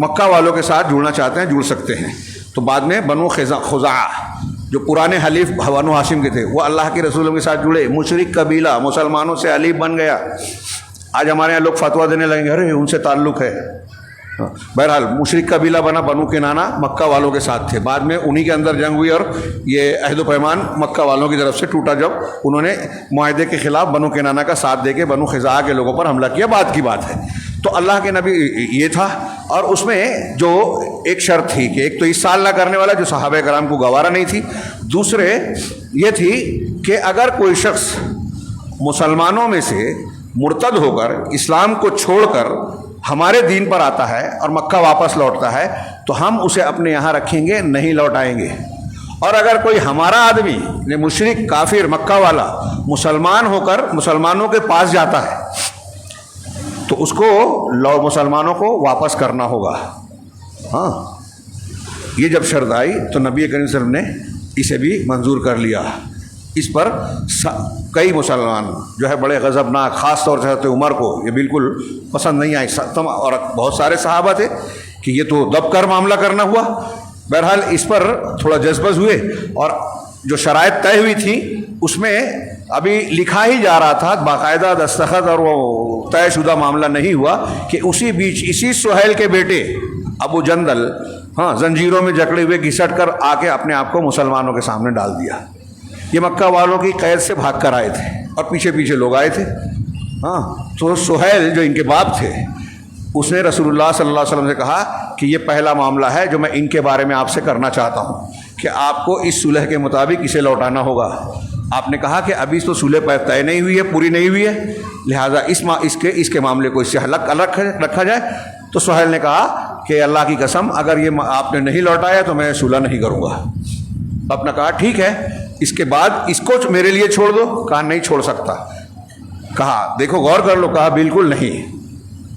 مکہ والوں کے ساتھ جڑنا چاہتے ہیں جڑ سکتے ہیں. تو بعد میں بنو خزاعہ جو پرانے حلیف بنو ہاشم کے تھے وہ اللہ کے رسولوں کے ساتھ جڑے. مشرک قبیلہ مسلمانوں سے حلیف بن گیا. آج ہمارے یہاں لوگ فتویٰ دینے لگیں گے ارے ان سے تعلق ہے. بہرحال مشرک قبیلہ بنا بنو کنانہ مکہ والوں کے ساتھ تھے. بعد میں انہی کے اندر جنگ ہوئی اور یہ عہد و پیمان مکہ والوں کی طرف سے ٹوٹا جب انہوں نے معاہدے کے خلاف بنو کنانہ کا ساتھ دے کے بنو خزاعہ کے لوگوں پر حملہ کیا. بعد کی بات ہے. تو اللہ کے نبی یہ تھا. اور اس میں جو ایک شرط تھی کہ ایک تو اس سال نہ کرنے والا جو صحابہ کرام کو گوارا نہیں تھی. دوسرے یہ تھی کہ اگر کوئی شخص مسلمانوں میں سے مرتد ہو کر اسلام کو چھوڑ کر ہمارے دین پر آتا ہے اور مکہ واپس لوٹتا ہے تو ہم اسے اپنے یہاں رکھیں گے, نہیں لوٹائیں گے. اور اگر کوئی ہمارا آدمی مشرک کافر مکہ والا مسلمان ہو کر مسلمانوں کے پاس جاتا ہے تو اس کو مسلمانوں کو واپس کرنا ہوگا. یہ جب شرط آئی تو نبی کریم صلی اللہ علیہ وسلم نے اسے بھی منظور کر لیا. اس پر کئی مسلمان جو ہے بڑے غضبناک, خاص طور سے حضرت عمر کو یہ بالکل پسند نہیں آئی. اور بہت سارے صحابہ تھے کہ یہ تو دب کر معاملہ کرنا ہوا. بہرحال اس پر تھوڑا جذبز ہوئے اور جو شرائط طے ہوئی تھی اس میں ابھی لکھا ہی جا رہا تھا, باقاعدہ دستخط اور وہ طے شدہ معاملہ نہیں ہوا کہ اسی بیچ اسی سہیل کے بیٹے ابو جندل زنجیروں میں جکڑے ہوئے گھسٹ کر آ کے اپنے آپ کو مسلمانوں کے سامنے ڈال دیا. یہ مکہ والوں کی قید سے بھاگ کر آئے تھے اور پیچھے پیچھے لوگ آئے تھے. تو سہیل جو ان کے باپ تھے اس نے رسول اللہ صلی اللہ علیہ وسلم سے کہا کہ یہ پہلا معاملہ ہے جو میں ان کے بارے میں آپ سے کرنا چاہتا ہوں کہ آپ کو اس صلح کے مطابق اسے لوٹانا ہوگا. آپ نے کہا کہ ابھی تو صلح طے نہیں ہوئی ہے, پوری نہیں ہوئی ہے, لہٰذا اس کے معاملے کو اس سے الگ رکھا جائے. تو سہیل نے کہا کہ اللہ کی قسم اگر یہ آپ نے نہیں لوٹایا تو میں صلح نہیں کروں گا. آپ نے کہا ٹھیک ہے, اس کے بعد اس کو میرے لیے چھوڑ دو. کہا نہیں چھوڑ سکتا. کہا دیکھو غور کر لو. کہا بالکل نہیں.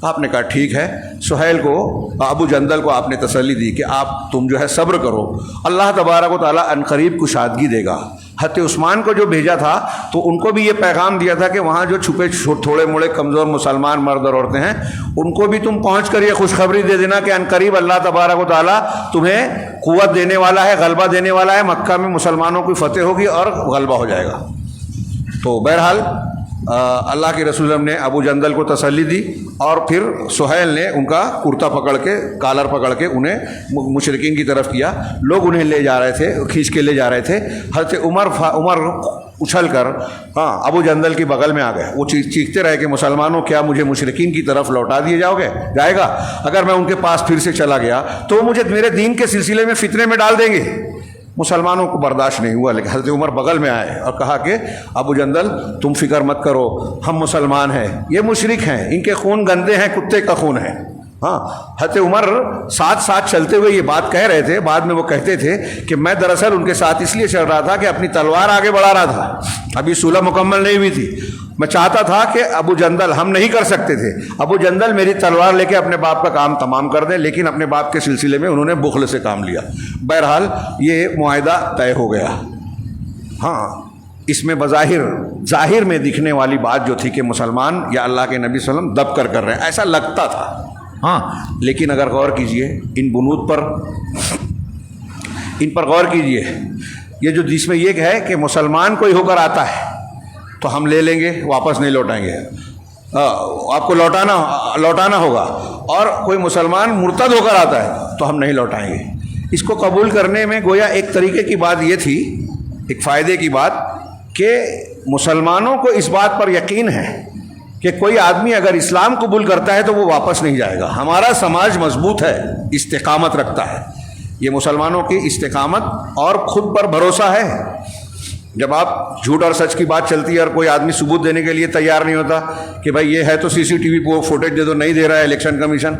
آپ نے کہا ٹھیک ہے. سہیل کو ابو جندل کو آپ نے تسلی دی کہ تم جو ہے صبر کرو, اللہ تبارک و تعالیٰ عنقریب کشادگی دے گا. حضرت عثمان کو جو بھیجا تھا تو ان کو بھی یہ پیغام دیا تھا کہ وہاں جو چھپے تھوڑے موڑے کمزور مسلمان مرد اور عورتیں ہیں ان کو بھی تم پہنچ کر یہ خوشخبری دے دینا کہ عنقریب اللہ تبارک و تعالیٰ تمہیں قوت دینے والا ہے, غلبہ دینے والا ہے, مکہ میں مسلمانوں کی فتح ہوگی اور غلبہ ہو جائے گا. تو بہرحال اللہ کے رسول نے ابو جندل کو تسلی دی اور پھر سہیل نے ان کا کرتا پکڑ کے کالر پکڑ کے انہیں مشرکین کی طرف کیا. لوگ انہیں لے جا رہے تھے, کھینچ کے لے جا رہے تھے. حضرت عمر اچھل کر ابو جندل کے بغل میں آ گئے. وہ چیختے رہے کہ مسلمانوں کیا مجھے مشرکین کی طرف لوٹا دیے جائے گا؟ اگر میں ان کے پاس پھر سے چلا گیا تو وہ مجھے میرے دین کے سلسلے میں فتنے میں ڈال دیں گے. مسلمانوں کو برداشت نہیں ہوا. لیکن حضرت عمر بغل میں آئے اور کہا کہ ابو جندل تم فکر مت کرو, ہم مسلمان ہیں, یہ مشرک ہیں, ان کے خون گندے ہیں, کتے کا خون ہے. حضرت عمر ساتھ چلتے ہوئے یہ بات کہہ رہے تھے. بعد میں وہ کہتے تھے کہ میں دراصل ان کے ساتھ اس لیے چل رہا تھا کہ اپنی تلوار آگے بڑھا رہا تھا. ابھی صلح مکمل نہیں ہوئی تھی. میں چاہتا تھا کہ ابو جندل, ہم نہیں کر سکتے تھے, ابو جندل میری تلوار لے کے اپنے باپ کا کام تمام کر دیں, لیکن اپنے باپ کے سلسلے میں انہوں نے بخل سے کام لیا. بہرحال یہ معاہدہ طے ہو گیا. اس میں ظاہر میں دکھنے والی بات جو تھی کہ مسلمان یا اللہ کے نبی صلی اللہ علیہ وسلم دب کر رہے ہیں ایسا لگتا تھا. لیکن اگر غور کیجئے ان بنود پر, ان پر غور کیجئے, یہ جو جس میں یہ ہے کہ مسلمان کوئی ہو کر آتا ہے تو ہم لے لیں گے, واپس نہیں لوٹائیں گے, آپ کو لوٹانا ہوگا. اور کوئی مسلمان مرتد ہو کر آتا ہے تو ہم نہیں لوٹائیں گے. اس کو قبول کرنے میں گویا ایک طریقے کی بات یہ تھی, ایک فائدے کی بات, کہ مسلمانوں کو اس بات پر یقین ہے کہ کوئی آدمی اگر اسلام قبول کرتا ہے تو وہ واپس نہیں جائے گا. ہمارا سماج مضبوط ہے, استقامت رکھتا ہے. یہ مسلمانوں کی استقامت اور خود پر بھروسہ ہے. جب آپ جھوٹ اور سچ کی بات چلتی ہے اور کوئی آدمی ثبوت دینے کے لیے تیار نہیں ہوتا کہ بھائی یہ ہے تو سی سی ٹی وی کو فوٹیج دے دو, نہیں دے رہا ہے الیکشن کمیشن,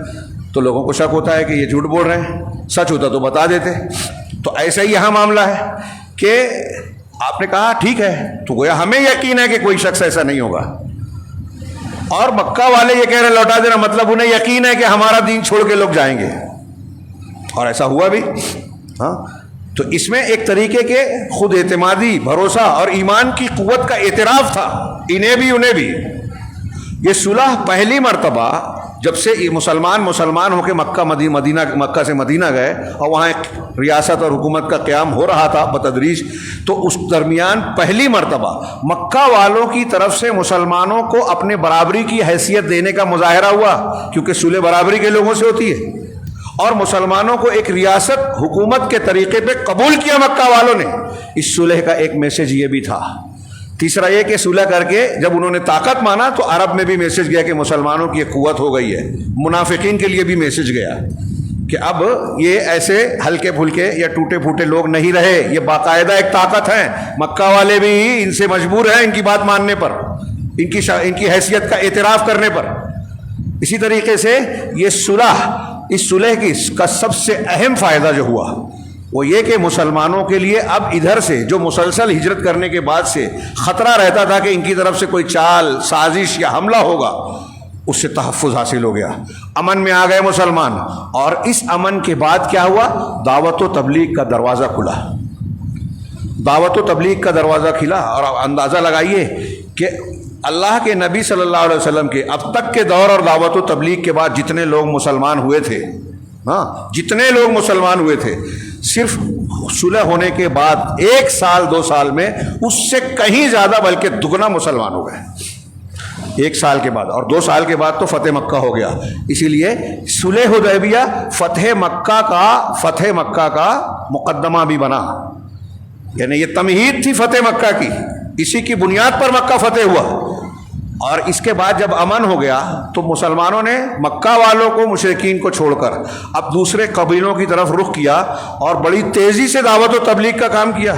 تو لوگوں کو شک ہوتا ہے کہ یہ جھوٹ بول رہے ہیں. سچ ہوتا تو بتا دیتے. تو ایسا ہی یہاں معاملہ ہے کہ آپ نے کہا ٹھیک ہے, تو گویا ہمیں یقین ہے کہ کوئی شخص ایسا نہیں ہوگا. اور مکہ والے یہ کہہ رہے لوٹا دینا، مطلب انہیں یقین ہے کہ ہمارا دین چھوڑ کے لوگ جائیں گے، اور ایسا ہوا بھی. ہاں تو اس میں ایک طریقے کے خود اعتمادی، بھروسہ اور ایمان کی قوت کا اعتراف تھا انہیں بھی انہیں بھی. یہ صلح پہلی مرتبہ جب سے مسلمان ہو کے مکہ سے مدینہ گئے اور وہاں ایک ریاست اور حکومت کا قیام ہو رہا تھا بتدریج، تو اس درمیان پہلی مرتبہ مکہ والوں کی طرف سے مسلمانوں کو اپنے برابری کی حیثیت دینے کا مظاہرہ ہوا، کیونکہ صلح برابری کے لوگوں سے ہوتی ہے، اور مسلمانوں کو ایک ریاست حکومت کے طریقے پہ قبول کیا مکہ والوں نے. اس صلح کا ایک میسج یہ بھی تھا. تیسرا یہ کہ صلح کر کے جب انہوں نے طاقت مانا تو عرب میں بھی میسج گیا کہ مسلمانوں کی ایک قوت ہو گئی ہے. منافقین کے لیے بھی میسج گیا کہ اب یہ ایسے ہلکے پھلکے یا ٹوٹے پھوٹے لوگ نہیں رہے، یہ باقاعدہ ایک طاقت ہے. مکہ والے بھی ان سے مجبور ہیں ان کی بات ماننے پر، ان کی حیثیت کا اعتراف کرنے پر. اسی طریقے سے یہ صلح، اس صلح کا سب سے اہم فائدہ جو ہوا وہ یہ کہ مسلمانوں کے لیے اب ادھر سے جو مسلسل ہجرت کرنے کے بعد سے خطرہ رہتا تھا کہ ان کی طرف سے کوئی چال، سازش یا حملہ ہوگا، اس سے تحفظ حاصل ہو گیا. امن میں آ گئے مسلمان. اور اس امن کے بعد کیا ہوا؟ دعوت و تبلیغ کا دروازہ کھلا. دعوت و تبلیغ کا دروازہ کھلا. اور اندازہ لگائیے کہ اللہ کے نبی صلی اللہ علیہ وسلم کے اب تک کے دور اور دعوت و تبلیغ کے بعد جتنے لوگ مسلمان ہوئے تھے، جتنے لوگ مسلمان ہوئے تھے، صرف صلح ہونے کے بعد 1 سال 2 سال میں اس سے کہیں زیادہ بلکہ دگنا مسلمان ہو گئے. 1 سال کے بعد، اور 2 سال کے بعد تو فتح مکہ ہو گیا. اسی لیے صلح حدیبیہ فتح مکہ کا مقدمہ بھی بنا، یعنی یہ تمہید تھی فتح مکہ کی، اسی کی بنیاد پر مکہ فتح ہوا. اور اس کے بعد جب امن ہو گیا تو مسلمانوں نے مکہ والوں کو، مشرکین کو چھوڑ کر اب دوسرے قبیلوں کی طرف رخ کیا اور بڑی تیزی سے دعوت و تبلیغ کا کام کیا.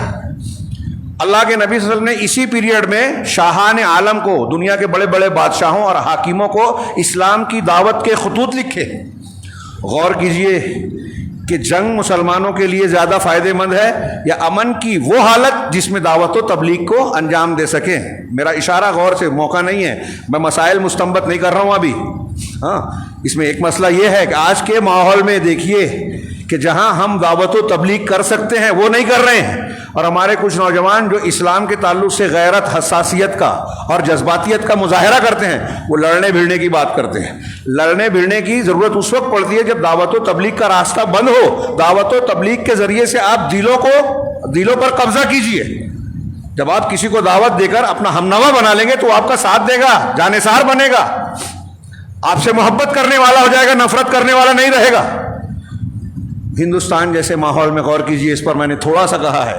اللہ کے نبی صلی اللہ علیہ وسلم نے اسی پیریڈ میں شاہان عالم کو، دنیا کے بڑے بڑے بادشاہوں اور حاکموں کو اسلام کی دعوت کے خطوط لکھے. غور کیجئے کہ جنگ مسلمانوں کے لیے زیادہ فائدہ مند ہے یا امن کی وہ حالت جس میں دعوت و تبلیغ کو انجام دے سکیں. میرا اشارہ غور سے، موقع نہیں ہے، میں مسائل مستنبط نہیں کر رہا ہوں ابھی. اس میں ایک مسئلہ یہ ہے کہ آج کے ماحول میں دیکھیے کہ جہاں ہم دعوت و تبلیغ کر سکتے ہیں وہ نہیں کر رہے ہیں، اور ہمارے کچھ نوجوان جو اسلام کے تعلق سے غیرت، حساسیت کا اور جذباتیت کا مظاہرہ کرتے ہیں، وہ لڑنے بھیڑنے کی بات کرتے ہیں. لڑنے بھیڑنے کی ضرورت اس وقت پڑتی ہے جب دعوت و تبلیغ کا راستہ بند ہو. دعوت و تبلیغ کے ذریعے سے آپ دلوں پر قبضہ کیجئے. جب آپ کسی کو دعوت دے کر اپنا ہمنوا بنا لیں گے تو آپ کا ساتھ دے گا، جانثار بنے گا، آپ سے محبت کرنے والا ہو جائے گا، نفرت کرنے والا نہیں رہے گا. ہندوستان جیسے ماحول میں غور کیجئے، اس پر میں نے تھوڑا سا کہا ہے،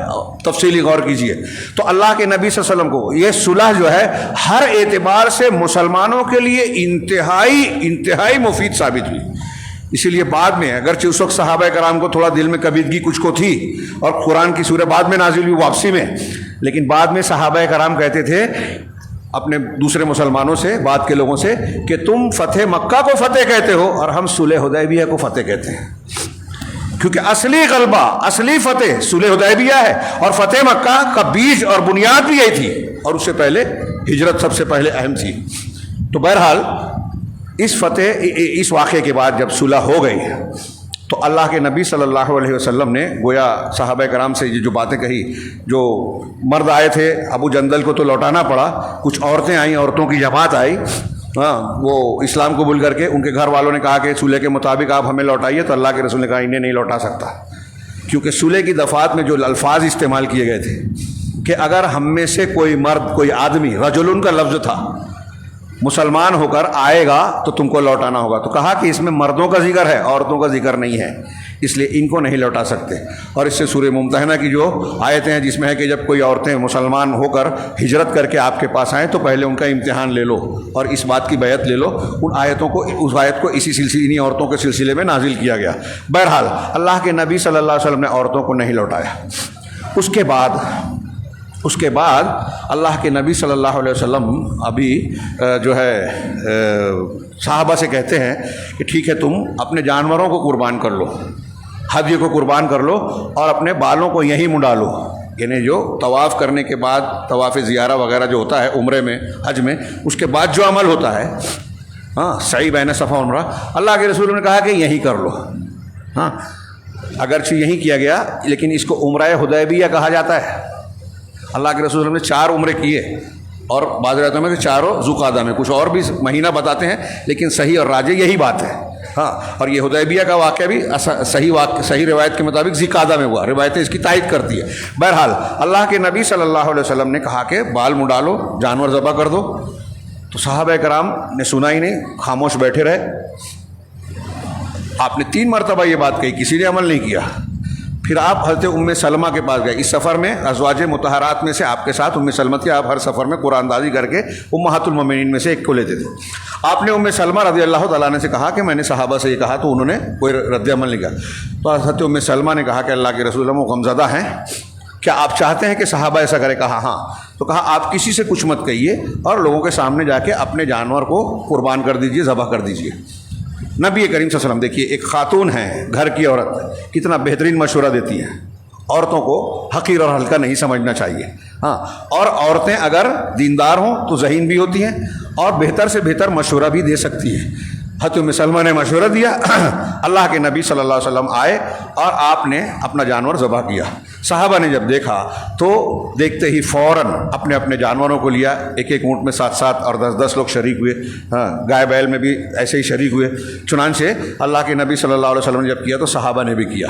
تفصیلی غور کیجئے. تو اللہ کے نبی صلی اللہ علیہ وسلم کو یہ صلح جو ہے ہر اعتبار سے مسلمانوں کے لیے انتہائی مفید ثابت ہوئی. اسی لیے بعد میں، اگرچہ اس وقت صحابہ کرام کو تھوڑا دل میں کبیدگی کچھ کو تھی اور قرآن کی سورہ بعد میں نازل ہوئی واپسی میں، لیکن بعد میں صحابہ کرام کہتے تھے اپنے دوسرے مسلمانوں سے، بعد کے لوگوں سے، کہ تم فتح مکہ کو فتح کہتے ہو اور ہم صلح حدیبیہ کو فتح کہتے ہیں. کیونکہ اصلی غلبہ، اصلی فتح صلح حدیبیہ ہے، اور فتح مکہ کا بیج اور بنیاد بھی یہی تھی، اور اس سے پہلے ہجرت سب سے پہلے اہم تھی. تو بہرحال اس واقعے کے بعد جب صلح ہو گئی تو اللہ کے نبی صلی اللہ علیہ وسلم نے گویا صحابہ کرام سے یہ جو باتیں کہی، جو مرد آئے تھے ابو جندل کو تو لوٹانا پڑا، کچھ عورتیں آئیں، عورتوں کی جماعت آئی، وہ اسلام قبول کر کے ان کے گھر والوں نے کہا کہ صلح کے مطابق آپ ہمیں لوٹائیے، تو اللہ کے رسول نے کہا انہیں نہیں لوٹا سکتا، کیونکہ صلح کی دفعات میں جو الفاظ استعمال کیے گئے تھے کہ اگر ہم میں سے کوئی مرد، کوئی آدمی، رجلن کا لفظ تھا، مسلمان ہو کر آئے گا تو تم کو لوٹانا ہوگا. تو کہا کہ اس میں مردوں کا ذکر ہے، عورتوں کا ذکر نہیں ہے، اس لیے ان کو نہیں لوٹا سکتے. اور اس سے سورہ ممتحنہ کی جو آیتیں ہیں جس میں ہے کہ جب کوئی عورتیں مسلمان ہو کر ہجرت کر کے آپ کے پاس آئیں تو پہلے ان کا امتحان لے لو اور اس بات کی بیعت لے لو. ان آیتوں کو، اس آیت کو اسی سلسلے، انہیں عورتوں کے سلسلے میں نازل کیا گیا. بہرحال اللہ کے نبی صلی اللہ علیہ وسلم نے عورتوں کو نہیں لوٹایا. اس کے بعد اللہ کے نبی صلی اللہ علیہ وسلم ابھی جو ہے صحابہ سے کہتے ہیں کہ ٹھیک ہے، تم اپنے جانوروں کو قربان کر لو، ہدیے کو قربان کر لو اور اپنے بالوں کو یہیں منڈا لو. یعنی جو طواف کرنے کے بعد طواف زیارہ وغیرہ جو ہوتا ہے عمرے میں حج میں، اس کے بعد جو عمل ہوتا ہے ہاں سعی بین صفا و مروا، اللہ کے رسول نے کہا کہ یہی کر لو. ہاں اگرچہ یہی کیا گیا لیکن اس کو عمرہ حدیبیہ کہا جاتا ہے. اللہ کے رسول نے 4 عمرے کیے اور بعض روایتوں میں کہ چاروں ذوالقعدہ میں، کچھ اور بھی مہینہ بتاتے ہیں لیکن صحیح اور راجح یہی بات ہے. ہاں اور یہ حدیبیہ کا واقعہ بھی صحیح روایت کے مطابق ذوالقعدہ میں ہوا، روایتیں اس کی تائید کرتی ہے. بہرحال اللہ کے نبی صلی اللہ علیہ وسلم نے کہا کہ بال منڈالو، جانور ذبح کر دو. تو صحابہ کرام نے سنا ہی نہیں، خاموش بیٹھے رہے. آپ نے 3 مرتبہ یہ بات کہی، کسی نے عمل نہیں کیا. پھر آپ حضرت ام سلمہ کے پاس گئے. اس سفر میں ازواج مطہرات میں سے آپ کے ساتھ ام سلمہ تھی. آپ ہر سفر میں قرآن اندازی کر کے امہات المومنین میں سے ایک کو لیتے تھے. آپ نے ام سلمہ رضی اللہ تعالیٰ عنہ سے کہا کہ میں نے صحابہ سے یہ کہا، تو انہوں نے کوئی رد عمل نہیں کیا. تو حضرت ام سلمہ نے کہا کہ اللہ کے رسول وہ غمزدہ ہیں، کیا آپ چاہتے ہیں کہ صحابہ ایسا کرے؟ کہا ہاں. تو کہا آپ کسی سے کچھ مت کہیے اور لوگوں کے سامنے جا کے اپنے جانور کو قربان کر دیجئے، ذبح کر دیجئے. نبی کریم صلی اللہ علیہ وسلم دیکھیے، ایک خاتون ہے، گھر کی عورت، کتنا بہترین مشورہ دیتی ہیں. عورتوں کو حقیر اور ہلکا نہیں سمجھنا چاہیے. ہاں اور عورتیں اگر دیندار ہوں تو ذہین بھی ہوتی ہیں اور بہتر سے بہتر مشورہ بھی دے سکتی ہیں. حضرت ام سلمہ نے مشورہ دیا. اللہ کے نبی صلی اللہ علیہ وسلم آئے اور آپ نے اپنا جانور ذبح کیا. صحابہ نے جب دیکھا تو دیکھتے ہی فوراً اپنے اپنے جانوروں کو لیا. ایک ایک اونٹ میں 7 اور 10 لوگ شریک ہوئے. ہاں گائے بیل میں بھی ایسے ہی شریک ہوئے. چنانچہ اللہ کے نبی صلی اللہ علیہ وسلم نے جب کیا تو صحابہ نے بھی کیا.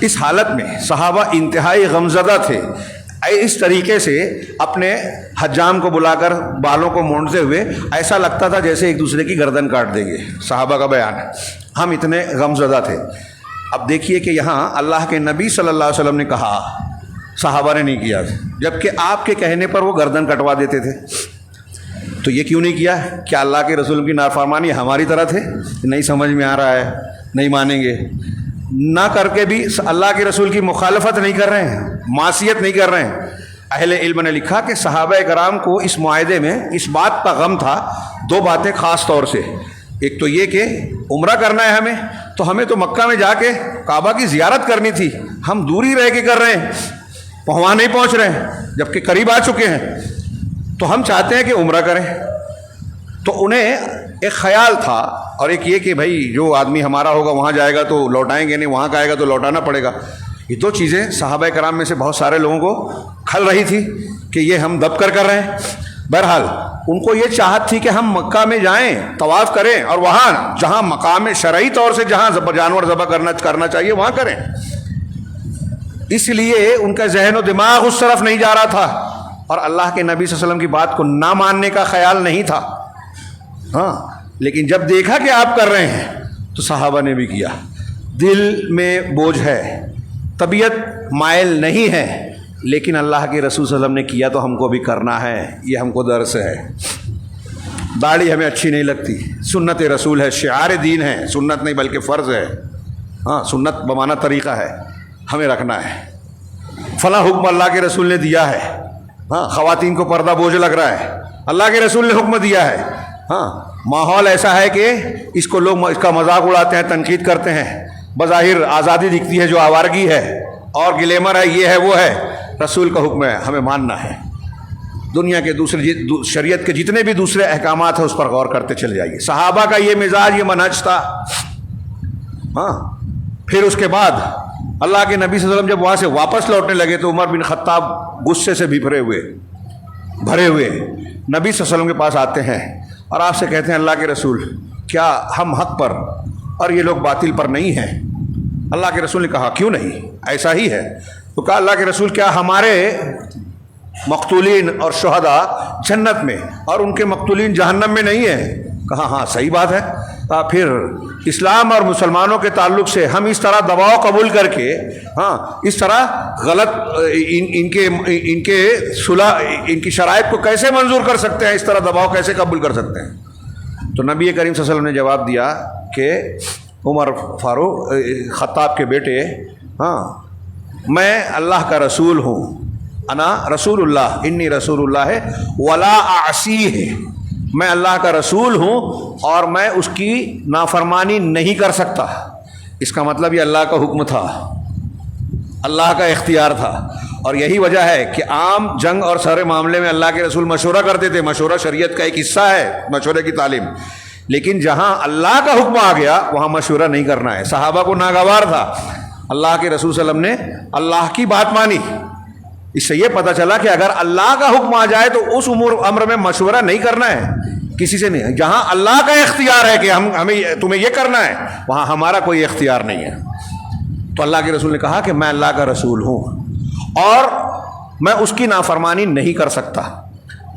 اس حالت میں صحابہ انتہائی غمزدہ تھے. اس طریقے سے اپنے حجام کو بلا کر بالوں کو مونڈتے ہوئے ایسا لگتا تھا جیسے ایک دوسرے کی گردن کاٹ دیں گے. صحابہ کا بیان ہے، ہم اتنے غمزدہ تھے. اب دیکھیے کہ یہاں اللہ کے نبی صلی اللہ علیہ وسلم نے کہا، صحابہ نے نہیں کیا، جبکہ آپ کے کہنے پر وہ گردن کٹوا دیتے تھے. تو یہ کیوں نہیں کیا؟ کیا اللہ کے رسول کی نافرمانی ہماری طرح تھے؟ نہیں سمجھ میں آ رہا ہے، نہیں مانیں گے. نہ کر کے بھی اللہ کے رسول کی مخالفت نہیں کر رہے ہیں، معصیت نہیں کر رہے ہیں. اہل علم نے لکھا کہ صحابہ کرام کو اس معاہدے میں اس بات کا غم تھا، 2 باتیں خاص طور سے. ایک تو یہ کہ عمرہ کرنا ہے ہمیں تو مکہ میں جا کے کعبہ کی زیارت کرنی تھی، ہم دوری رہ کے کر رہے ہیں، وہاں نہیں پہنچ رہے ہیں جبکہ قریب آ چکے ہیں. تو ہم چاہتے ہیں کہ عمرہ کریں. تو انہیں ایک خیال تھا اور ایک یہ کہ بھائی جو آدمی ہمارا ہوگا وہاں جائے گا تو لوٹائیں گے نہیں، وہاں کا آئے گا تو لوٹانا پڑے گا. یہ 2 چیزیں صحابہ کرام میں سے بہت سارے لوگوں کو کھل رہی تھی کہ یہ ہم دب کر رہے ہیں. بہرحال ان کو یہ چاہت تھی کہ ہم مکہ میں جائیں، طواف کریں اور وہاں جہاں مقام شرعی طور سے جہاں جانور ذبح کرنا چاہیے وہاں کریں. اس لیے ان کا ذہن و دماغ اس طرف نہیں جا رہا تھا اور اللہ کے نبی صلی اللہ علیہ وسلم کی بات کو نہ ماننے کا خیال نہیں تھا. ہاں لیکن جب دیکھا کہ آپ کر رہے ہیں تو صحابہ نے بھی کیا. دل میں بوجھ ہے، طبیعت مائل نہیں ہے، لیکن اللہ کے رسول صلی اللہ علیہ وسلم نے کیا تو ہم کو بھی کرنا ہے. یہ ہم کو درس ہے. داڑھی ہمیں اچھی نہیں لگتی، سنت رسول ہے، شعار دین ہے، سنت نہیں بلکہ فرض ہے. ہاں سنت بمانا طریقہ ہے، ہمیں رکھنا ہے. فلاں حکم اللہ کے رسول نے دیا ہے. ہاں خواتین کو پردہ بوجھ لگ رہا ہے، اللہ کے رسول نے حکم دیا ہے. ہاں ماحول ایسا ہے کہ اس کو لوگ اس کا مذاق اڑاتے ہیں، تنقید کرتے ہیں. بظاہر آزادی دکھتی ہے جو آوارگی ہے اور گلیمر ہے، یہ ہے وہ ہے. رسول کا حکم ہے، ہمیں ماننا ہے. دنیا کے دوسرے شریعت کے جتنے بھی دوسرے احکامات ہیں اس پر غور کرتے چلے جائیے. صحابہ کا یہ مزاج، یہ منہج تھا. ہاں پھر اس کے بعد اللہ کے نبی صلی اللہ علیہ وسلم جب وہاں سے واپس لوٹنے لگے تو عمر بن خطاب غصے سے بھرے ہوئے نبی صلی اللہ علیہ وسلم کے پاس آتے ہیں اور آپ سے کہتے ہیں اللہ کے رسول کیا ہم حق پر اور یہ لوگ باطل پر نہیں ہیں؟ اللہ کے رسول نے کہا کیوں نہیں، ایسا ہی ہے. تو کہا اللہ کے رسول کیا ہمارے مقتولین اور شہداء جنت میں اور ان کے مقتولین جہنم میں نہیں ہیں؟ کہا ہاں صحیح بات ہے. پھر اسلام اور مسلمانوں کے تعلق سے ہم اس طرح دباؤ قبول کر کے اس طرح غلط ان کے صلح ان کی شرائط کو کیسے منظور کر سکتے ہیں؟ اس طرح دباؤ کیسے قبول کر سکتے ہیں؟ تو نبی کریم صلی اللہ علیہ وسلم نے جواب دیا کہ عمر فاروق خطاب کے بیٹے، میں اللہ کا رسول ہوں، انا رسول اللہ، انی رسول اللہ ہے ولا اعصی ہے، میں اللہ کا رسول ہوں اور میں اس کی نافرمانی نہیں کر سکتا. اس کا مطلب یہ اللہ کا حکم تھا، اللہ کا اختیار تھا. اور یہی وجہ ہے کہ عام جنگ اور سارے معاملے میں اللہ کے رسول مشورہ کرتے تھے. مشورہ شریعت کا ایک حصہ ہے, مشورے کی تعلیم. لیکن جہاں اللہ کا حکم آ گیا وہاں مشورہ نہیں کرنا ہے. صحابہ کو ناگوار تھا, اللہ کے رسول صلی اللہ علیہ وسلم نے اللہ کی بات مانی. اس سے یہ پتہ چلا کہ اگر اللہ کا حکم آ جائے تو اس امر میں مشورہ نہیں کرنا ہے کسی سے نہیں. جہاں اللہ کا اختیار ہے کہ ہمیں تمہیں یہ کرنا ہے, وہاں ہمارا کوئی اختیار نہیں ہے. تو اللہ کے رسول نے کہا کہ میں اللہ کا رسول ہوں اور میں اس کی نافرمانی نہیں کر سکتا.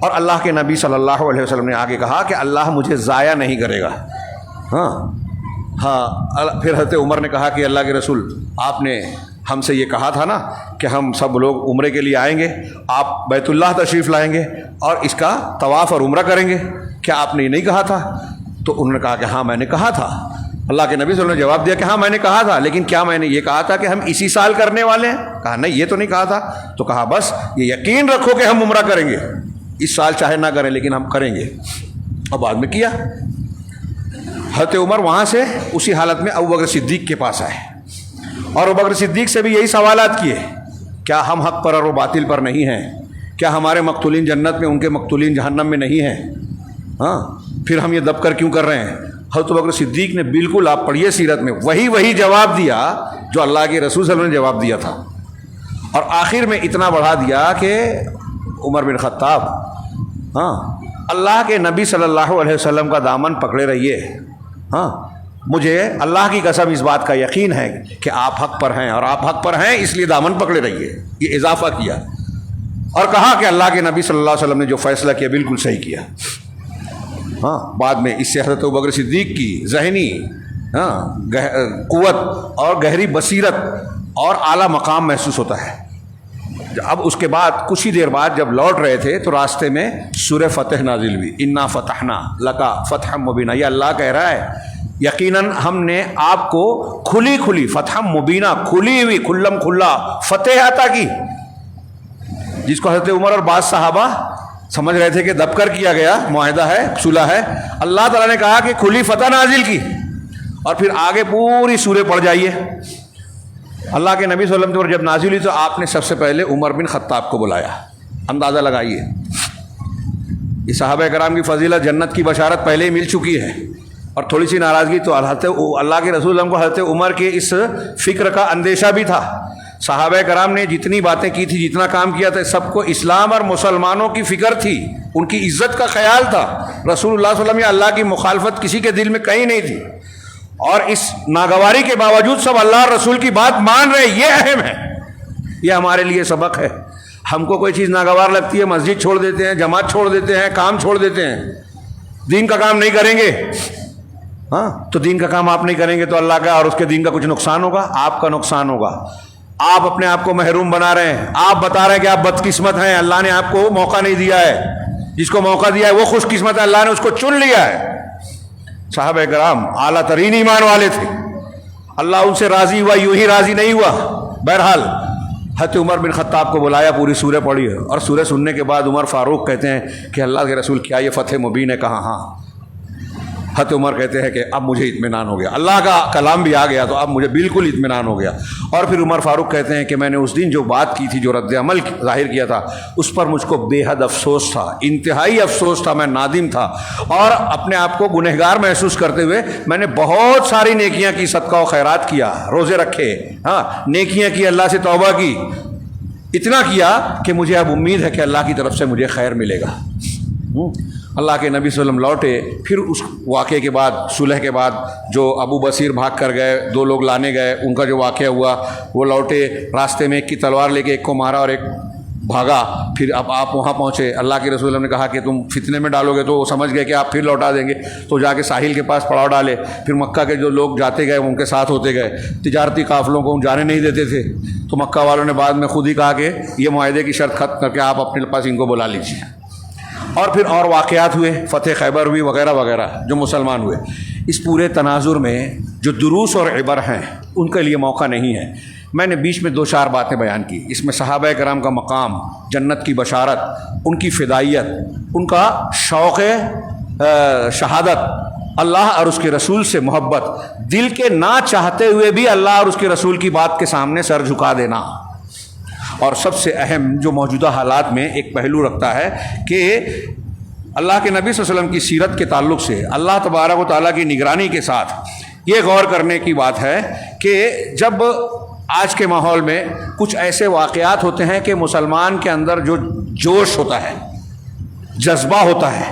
اور اللہ کے نبی صلی اللہ علیہ وسلم نے آگے کہا کہ اللہ مجھے ضائع نہیں کرے گا. ہاں پھر حضرت عمر نے کہا کہ اللہ کے رسول, آپ نے ہم سے یہ کہا تھا نا کہ ہم سب لوگ عمرے کے لیے آئیں گے, آپ بیت اللہ تشریف لائیں گے اور اس کا طواف اور عمرہ کریں گے, کیا آپ نے یہ نہیں کہا تھا؟ تو انہوں نے کہا کہ ہاں میں نے کہا تھا. اللہ کے نبی صلی اللہ علیہ وسلم نے جواب دیا کہ ہاں میں نے کہا تھا, لیکن کیا میں نے یہ کہا تھا کہ ہم اسی سال کرنے والے ہیں؟ کہا نہیں, یہ تو نہیں کہا تھا. تو کہا بس یہ یقین رکھو کہ ہم عمرہ کریں گے, اس سال چاہے نہ کریں لیکن ہم کریں گے. اور بعد میں کیا. حضرت عمر وہاں سے اسی حالت میں ابوبکر صدیق کے پاس آئے اور ابوبکر صدیق سے بھی یہی سوالات کیے, کیا ہم حق پر اور وہ باطل پر نہیں ہیں؟ کیا ہمارے مقتولین جنت میں, ان کے مقتولین جہنم میں نہیں ہیں؟ ہاں پھر ہم یہ دب کر کیوں کر رہے ہیں؟ حضرت ابوبکر صدیق نے بالکل, آپ پڑھیے سیرت میں, وہی جواب دیا جو اللہ کے رسول صلی اللہ علیہ وسلم نے جواب دیا تھا. اور آخر میں اتنا بڑھا دیا کہ عمر بن خطاب, ہاں اللہ کے نبی صلی اللہ علیہ وسلم کا دامن پکڑے رہیے. ہاں مجھے اللہ کی قسم اس بات کا یقین ہے کہ آپ حق پر ہیں, اور آپ حق پر ہیں اس لیے دامن پکڑے رہیے. یہ اضافہ کیا اور کہا کہ اللہ کے نبی صلی اللہ علیہ وسلم نے جو فیصلہ کیا بالکل صحیح کیا. ہاں بعد میں اس سے حضرت ابوبکر صدیق کی ذہنی قوت اور گہری بصیرت اور اعلیٰ مقام محسوس ہوتا ہے. اب اس کے بعد کچھ ہی دیر بعد جب لوٹ رہے تھے تو راستے میں سورہ فتح نازل ہوئی. انا فتحنا لکا فتحا مبینہ. یہ اللہ کہہ رہا ہے یقیناً ہم نے آپ کو کھلی فتح مبینہ, کھلی ہوئی کھلم کھلا فتح عطا کی, جس کو حضرت عمر اور بعض صحابہ سمجھ رہے تھے کہ دب کر کیا گیا معاہدہ ہے, صلح ہے. اللہ تعالیٰ نے کہا کہ کھلی فتح نازل کی. اور پھر آگے پوری سورہ پڑھ جائیے. اللہ کے نبی صلی اللہ علیہ وسلم پر جب نازل ہوئی تو آپ نے سب سے پہلے عمر بن خطاب کو بلایا. اندازہ لگائیے, یہ صحابہ کرام کی فضیلت, جنت کی بشارت پہلے ہی مل چکی ہے, اور تھوڑی سی ناراضگی تو اللہ کے رسول کو حضرت عمر کے اس فکر کا اندیشہ بھی تھا. صحابہ کرام نے جتنی باتیں کی تھی, جتنا کام کیا تھا, سب کو اسلام اور مسلمانوں کی فکر تھی, ان کی عزت کا خیال تھا. رسول اللہ صلی اللہ علیہ وسلم یا اللہ کی مخالفت کسی کے دل میں کہیں نہیں تھی, اور اس ناگواری کے باوجود سب اللہ اور رسول کی بات مان رہے. یہ اہم ہے, یہ ہمارے لیے سبق ہے. ہم کو کوئی چیز ناگوار لگتی ہے, مسجد چھوڑ دیتے ہیں, جماعت چھوڑ دیتے ہیں, کام چھوڑ دیتے ہیں, دین کا کام نہیں کریں گے. ہاں تو دین کا کام آپ نہیں کریں گے تو اللہ کا اور اس کے دین کا کچھ نقصان ہوگا, آپ کا نقصان ہوگا. آپ اپنے آپ کو محروم بنا رہے ہیں, آپ بتا رہے ہیں کہ آپ بدقسمت ہیں, اللہ نے آپ کو موقع نہیں دیا ہے. جس کو موقع دیا ہے وہ خوش قسمت ہے, اللہ نے اس کو چن لیا ہے. صحابہ کرام اعلیٰ ترین ایمان والے تھے, اللہ ان سے راضی ہوا, یوں ہی راضی نہیں ہوا. بہرحال حضرت عمر بن خطاب کو بلایا, پوری سورہ پڑھی, اور سورہ سننے کے بعد عمر فاروق کہتے ہیں کہ اللہ کے رسول کیا یہ فتح مبین ہے؟ کہا ہاں. حضرت عمر کہتے ہیں کہ اب مجھے اطمینان ہو گیا, اللہ کا کلام بھی آ گیا تو اب مجھے بالکل اطمینان ہو گیا. اور پھر عمر فاروق کہتے ہیں کہ میں نے اس دن جو بات کی تھی, جو رد عمل ظاہر کیا تھا, اس پر مجھ کو بے حد افسوس تھا, انتہائی افسوس تھا, میں نادم تھا, اور اپنے آپ کو گنہگار محسوس کرتے ہوئے میں نے بہت ساری نیکیاں کی, صدقہ و خیرات کیا, روزے رکھے, ہاں نیکیاں کی, اللہ سے توبہ کی, اتنا کیا کہ مجھے اب امید ہے کہ اللہ کی طرف سے مجھے خیر ملے گا. اللہ کے نبی صلی اللہ علیہ وسلم لوٹے. پھر اس واقعے کے بعد, صلح کے بعد, جو ابو بصیر بھاگ کر گئے, 2 لوگ لانے گئے, ان کا جو واقعہ ہوا, وہ لوٹے, راستے میں ایک کی تلوار لے کے ایک کو مارا اور ایک بھاگا. پھر اب آپ وہاں پہنچے, اللہ کے رسول نے کہا کہ تم فتنے میں ڈالو گے, تو وہ سمجھ گئے کہ آپ پھر لوٹا دیں گے, تو جا کے ساحل کے پاس پڑاؤ ڈالے. پھر مکہ کے جو لوگ جاتے گئے ان کے ساتھ ہوتے گئے, تجارتی قافلوں کو جانے نہیں دیتے تھے, تو مکہ والوں نے بعد میں خود ہی کہا کہ یہ معاہدے کی شرط ختم کر کے آپ اپنے پاس ان کو بلا لیجیے. اور پھر اور واقعات ہوئے, فتح خیبر ہوئی وغیرہ وغیرہ, جو مسلمان ہوئے. اس پورے تناظر میں جو دروس اور عبر ہیں ان کے لیے موقع نہیں ہے. میں نے بیچ میں 2-4 باتیں بیان کی. اس میں صحابہ کرام کا مقام, جنت کی بشارت, ان کی فدائیت, ان کا شوق شہادت, اللہ اور اس کے رسول سے محبت, دل کے نہ چاہتے ہوئے بھی اللہ اور اس کے رسول کی بات کے سامنے سر جھکا دینا, اور سب سے اہم جو موجودہ حالات میں ایک پہلو رکھتا ہے کہ اللہ کے نبی صلی اللہ علیہ وسلم کی سیرت کے تعلق سے اللہ تبارک و تعالیٰ کی نگرانی کے ساتھ یہ غور کرنے کی بات ہے کہ جب آج کے ماحول میں کچھ ایسے واقعات ہوتے ہیں کہ مسلمان کے اندر جو جوش ہوتا ہے، جذبہ ہوتا ہے،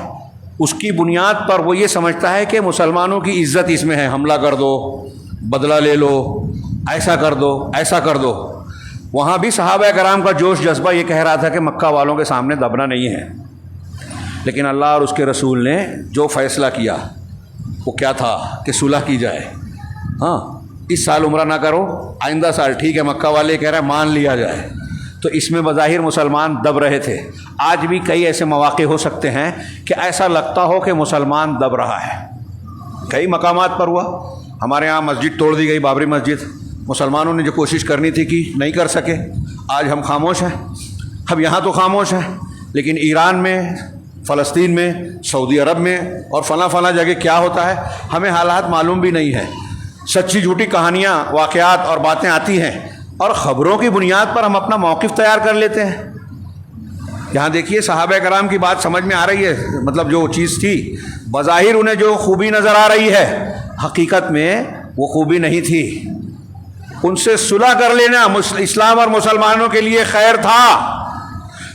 اس کی بنیاد پر وہ یہ سمجھتا ہے کہ مسلمانوں کی عزت اس میں ہے، حملہ کر دو، بدلہ لے لو، ایسا کر دو، ایسا کر دو۔ وہاں بھی صحابہ کرام کا جوش جذبہ یہ کہہ رہا تھا کہ مکہ والوں کے سامنے دبنا نہیں ہے، لیکن اللہ اور اس کے رسول نے جو فیصلہ کیا وہ کیا تھا کہ صلح کی جائے۔ ہاں، اس سال عمرہ نہ کرو، آئندہ سال ٹھیک ہے، مکہ والے کہہ رہے ہیں مان لیا جائے۔ تو اس میں بظاہر مسلمان دب رہے تھے۔ آج بھی کئی ایسے مواقع ہو سکتے ہیں کہ ایسا لگتا ہو کہ مسلمان دب رہا ہے۔ کئی مقامات پر ہوا، ہمارے ہاں مسجد توڑ دی گئی، بابری مسجد، مسلمانوں نے جو کوشش کرنی تھی کہ نہیں کر سکے۔ آج ہم خاموش ہیں، اب یہاں تو خاموش ہیں، لیکن ایران میں، فلسطین میں، سعودی عرب میں اور فلاں جگہ کیا ہوتا ہے ہمیں حالات معلوم بھی نہیں ہے۔ سچی جھوٹی کہانیاں، واقعات اور باتیں آتی ہیں اور خبروں کی بنیاد پر ہم اپنا موقف تیار کر لیتے ہیں۔ یہاں دیکھیے صحابہ کرام کی بات سمجھ میں آ رہی ہے، مطلب جو چیز تھی بظاہر انہیں جو خوبی نظر آ رہی ہے، حقیقت میں وہ خوبی نہیں تھی۔ ان سے صلح کر لینا اسلام اور مسلمانوں کے لیے خیر تھا۔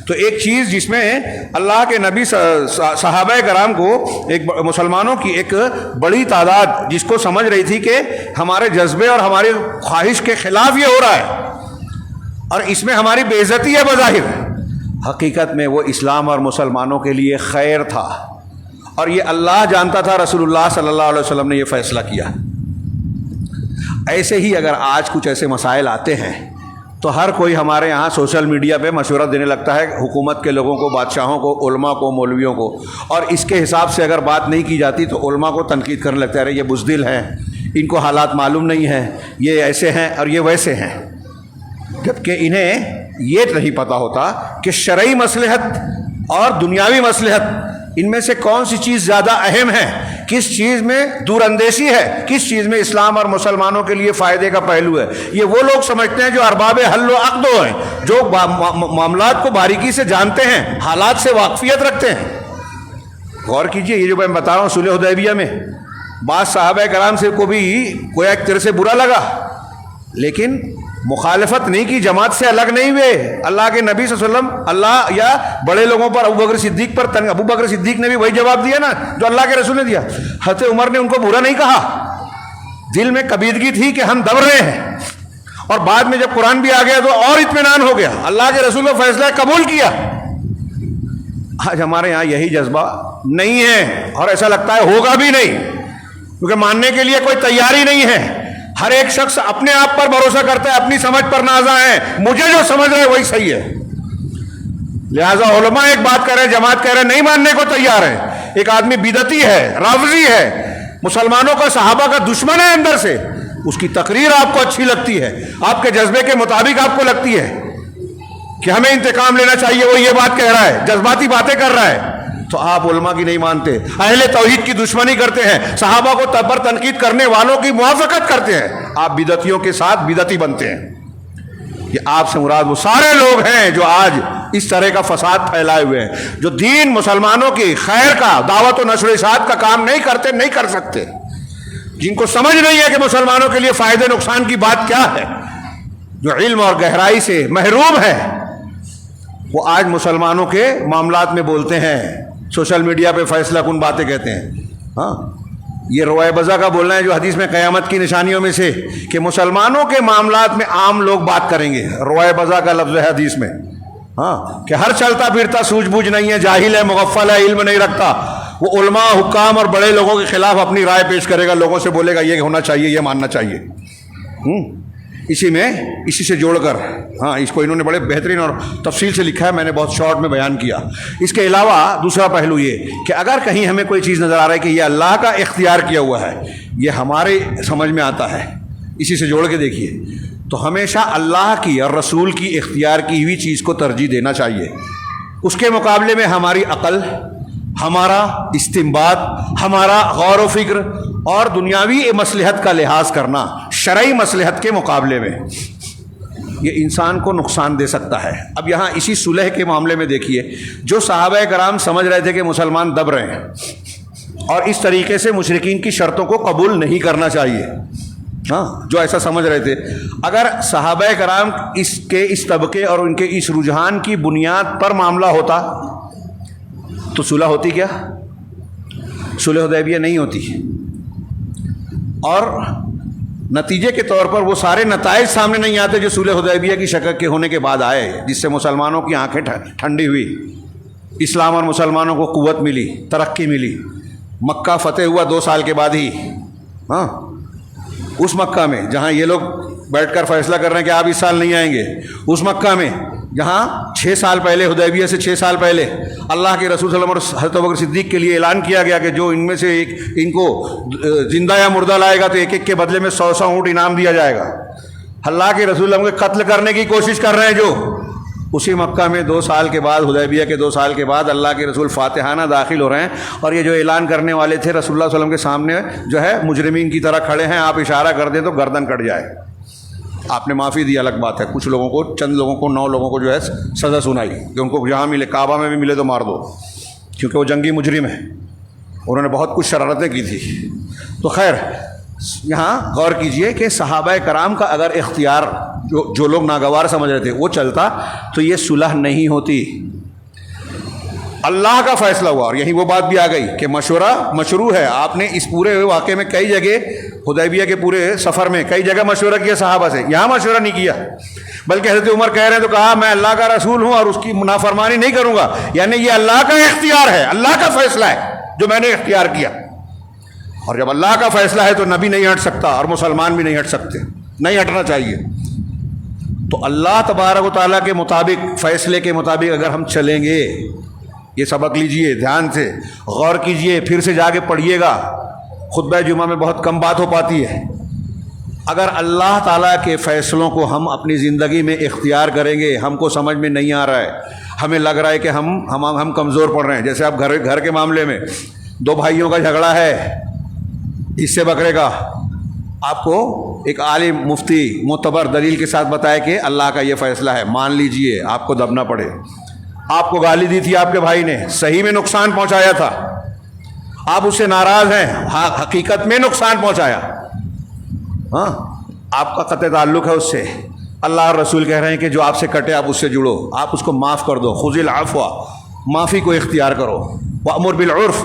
تو ایک چیز جس میں اللہ کے نبی صحابہ کرام کو، ایک مسلمانوں کی ایک بڑی تعداد جس کو سمجھ رہی تھی کہ ہمارے جذبے اور ہماری خواہش کے خلاف یہ ہو رہا ہے اور اس میں ہماری بے عزتی ہے بظاہر، حقیقت میں وہ اسلام اور مسلمانوں کے لیے خیر تھا، اور یہ اللہ جانتا تھا، رسول اللہ صلی اللہ علیہ وسلم نے یہ فیصلہ کیا۔ ایسے ہی اگر آج کچھ ایسے مسائل آتے ہیں تو ہر کوئی ہمارے یہاں سوشل میڈیا پہ مشورہ دینے لگتا ہے حکومت کے لوگوں کو، بادشاہوں کو، علماء کو، مولویوں کو، اور اس کے حساب سے اگر بات نہیں کی جاتی تو علماء کو تنقید کرنے لگتا ہے، ارے یہ بزدل ہیں، ان کو حالات معلوم نہیں ہیں، یہ ایسے ہیں اور یہ ویسے ہیں، جبکہ انہیں یہ نہیں پتہ ہوتا کہ شرعی مصلحت اور دنیاوی مصلحت ان میں سے کون سی چیز زیادہ اہم ہے، کس چیز میں دور اندیشی ہے، کس چیز میں اسلام اور مسلمانوں کے لیے فائدے کا پہلو ہے۔ یہ وہ لوگ سمجھتے ہیں جو ارباب حل و عقد ہیں، جو معاملات کو باریکی سے جانتے ہیں، حالات سے واقفیت رکھتے ہیں۔ غور کیجئے، یہ جو میں بتا رہا ہوں صلح حدیبیہ میں بعض صحابہ کرام سے کو بھی کوئی ایک طرح سے برا لگا، لیکن مخالفت نہیں کی، جماعت سے الگ نہیں ہوئے۔ اللہ کے نبی صلی اللہ علیہ وسلم، اللہ یا بڑے لوگوں پر، ابو بکر صدیق پر ابو بکر صدیق نے بھی وہی جواب دیا نا جو اللہ کے رسول نے دیا۔ حضرت عمر نے ان کو برا نہیں کہا، دل میں کبیدگی تھی کہ ہم دب رہے ہیں، اور بعد میں جب قرآن بھی آ گیا تو اور اطمینان ہو گیا، اللہ کے رسول کا فیصلہ قبول کیا۔ آج ہمارے یہاں یہی جذبہ نہیں ہے، اور ایسا لگتا ہے ہوگا بھی نہیں، کیونکہ ماننے کے لیے کوئی تیاری نہیں ہے۔ ہر ایک شخص اپنے آپ پر بھروسہ کرتا ہے، اپنی سمجھ پر نازاں ہے، مجھے جو سمجھ رہے وہی صحیح ہے۔ لہذا علماء ایک بات کہہ رہے، جماعت کہہ رہے، نہیں ماننے کو تیار ہے۔ ایک آدمی بدعتی ہے، رافضی ہے، مسلمانوں کا، صحابہ کا دشمن ہے اندر سے، اس کی تقریر آپ کو اچھی لگتی ہے، آپ کے جذبے کے مطابق آپ کو لگتی ہے کہ ہمیں انتقام لینا چاہیے، وہ یہ بات کہہ رہا ہے، جذباتی باتیں کر رہا ہے، تو آپ علماء کی نہیں مانتے، اہل توحید کی دشمنی کرتے ہیں، صحابہ کو پر تنقید کرنے والوں کی موافقت کرتے ہیں، آپ بدعتیوں کے ساتھ بدعتی بنتے ہیں۔ یہ آپ سے مراد وہ سارے لوگ ہیں جو آج اس طرح کا فساد پھیلائے ہوئے ہیں، جو دین، مسلمانوں کی خیر کا، دعوت و نشر و اشاعت کا کام نہیں کرتے، نہیں کر سکتے، جن کو سمجھ نہیں ہے کہ مسلمانوں کے لیے فائدے نقصان کی بات کیا ہے، جو علم اور گہرائی سے محروم ہے، وہ آج مسلمانوں کے معاملات میں بولتے ہیں، سوشل میڈیا پہ فیصلہ کن باتیں کہتے ہیں۔ ہاں، یہ روائے بزا کا بولنا ہے جو حدیث میں قیامت کی نشانیوں میں سے کہ مسلمانوں کے معاملات میں عام لوگ بات کریں گے، روائے بزا کا لفظ ہے حدیث میں۔ ہاں، کہ ہر چلتا پھرتا سوجھ بوجھ نہیں ہے، جاہل ہے، مغفل ہے، علم نہیں رکھتا، وہ علماء، حکام اور بڑے لوگوں کے خلاف اپنی رائے پیش کرے گا، لوگوں سے بولے گا یہ ہونا چاہیے، یہ ماننا چاہیے۔ اسی سے جوڑ کر، ہاں، اس کو انہوں نے بڑے بہترین اور تفصیل سے لکھا ہے، میں نے بہت شارٹ میں بیان کیا۔ اس کے علاوہ دوسرا پہلو یہ کہ اگر کہیں ہمیں کوئی چیز نظر آ رہا ہے کہ یہ اللہ کا اختیار کیا ہوا ہے، یہ ہمارے سمجھ میں آتا ہے، اسی سے جوڑ کے دیکھیے، تو ہمیشہ اللہ کی اور رسول کی اختیار کی ہوئی چیز کو ترجیح دینا چاہیے۔ اس کے مقابلے میں ہماری عقل، ہمارا استنباط، ہمارا غور و فکر اور دنیاوی مصلحت کا لحاظ کرنا شرعی مصلحت کے مقابلے میں، یہ انسان کو نقصان دے سکتا ہے۔ اب یہاں اسی صلح کے معاملے میں دیکھیے، جو صحابہ کرام سمجھ رہے تھے کہ مسلمان دب رہے ہیں اور اس طریقے سے مشرکین کی شرطوں کو قبول نہیں کرنا چاہیے، ہاں، جو ایسا سمجھ رہے تھے، اگر صحابہ کرام اس طبقے اور ان کے اس رجحان کی بنیاد پر معاملہ ہوتا تو صلح ہوتی کیا؟ صلح حدیبیہ نہیں ہوتی، اور نتیجے کے طور پر وہ سارے نتائج سامنے نہیں آتے جو صلح حدیبیہ کی شکل کے ہونے کے بعد آئے، جس سے مسلمانوں کی آنکھیں ٹھنڈی ہوئی، اسلام اور مسلمانوں کو قوت ملی، ترقی ملی۔ مکہ فتح ہوا 2 سال کے بعد ہی، ہاں، اس مکہ میں جہاں یہ لوگ بیٹھ کر فیصلہ کر رہے ہیں کہ آپ اس سال نہیں آئیں گے، اس مکہ میں جہاں 6 سال پہلے، حدیبیہ سے 6 سال پہلے اللہ کے رسول صلی اللہ علیہ وسلم اور حضرت ابوبکر صدیق کے لیے اعلان کیا گیا کہ جو ان میں سے ایک ان کو زندہ یا مردہ لائے گا تو ایک ایک کے بدلے میں 100 اونٹ انعام دیا جائے گا۔ اللہ کے رسول ہم کو قتل کرنے کی کوشش کر رہے ہیں، جو اسی مکہ میں 2 سال کے بعد، حدیبیہ کے 2 سال کے بعد اللہ کے رسول فاتحانہ داخل ہو رہے ہیں، اور یہ جو اعلان کرنے والے تھے رسول اللہ صلی اللہ علیہ وسلم کے سامنے جو ہے مجرمین کی طرح کھڑے ہیں، آپ اشارہ کر دیں تو گردن کٹ جائے۔ آپ نے معافی دی، الگ بات ہے، کچھ لوگوں کو، چند لوگوں کو، 9 لوگوں کو جو ہے سزا سنائی کہ ان کو جہاں ملے، کعبہ میں بھی ملے تو مار دو، کیونکہ وہ جنگی مجرم ہیں، انہوں نے بہت کچھ شرارتیں کی تھی۔ تو خیر، یہاں غور کیجئے کہ صحابہ کرام کا اگر اختیار جو لوگ ناگوار سمجھ رہے تھے وہ چلتا تو یہ صلح نہیں ہوتی۔ اللہ کا فیصلہ ہوا، اور یہی وہ بات بھی آ گئی کہ مشورہ مشروع ہے۔ آپ نے اس پورے واقعے میں کئی جگہ، حدیبیہ کے پورے سفر میں کئی جگہ مشورہ کیا صحابہ سے، یہاں مشورہ نہیں کیا، بلکہ حضرت عمر کہہ رہے ہیں تو کہا میں اللہ کا رسول ہوں اور اس کی نافرمانی نہیں کروں گا، یعنی یہ اللہ کا اختیار ہے، اللہ کا فیصلہ ہے جو میں نے اختیار کیا، اور جب اللہ کا فیصلہ ہے تو نبی نہیں ہٹ سکتا اور مسلمان بھی نہیں ہٹ سکتے، نہیں ہٹنا چاہیے۔ تو اللہ تبارک و تعالیٰ کے مطابق، فیصلے کے مطابق اگر ہم چلیں گے، یہ سبق لیجئے، دھیان سے غور کیجئے، پھر سے جا کے پڑھیے گا، خطبہ جمعہ میں بہت کم بات ہو پاتی ہے۔ اگر اللہ تعالیٰ کے فیصلوں کو ہم اپنی زندگی میں اختیار کریں گے، ہم کو سمجھ میں نہیں آ رہا ہے، ہمیں لگ رہا ہے کہ ہم کمزور پڑ رہے ہیں، جیسے اب گھر کے معاملے میں 2 بھائیوں کا جھگڑا ہے حصے بکرے کا، آپ کو ایک عالم مفتی معتبر دلیل کے ساتھ بتائے کہ اللہ کا یہ فیصلہ ہے، مان لیجئے، آپ کو دبنا پڑے۔ آپ کو گالی دی تھی آپ کے بھائی نے، صحیح میں نقصان پہنچایا تھا، آپ اس سے ناراض ہیں، حقیقت میں نقصان پہنچایا، ہاں، آپ کا قطع تعلق ہے اس سے، اللہ اور رسول کہہ رہے ہیں کہ جو آپ سے کٹے آپ اس سے جڑو، آپ اس کو معاف کر دو، خذ العفو، معافی کو اختیار کرو، وامر بالعرف۔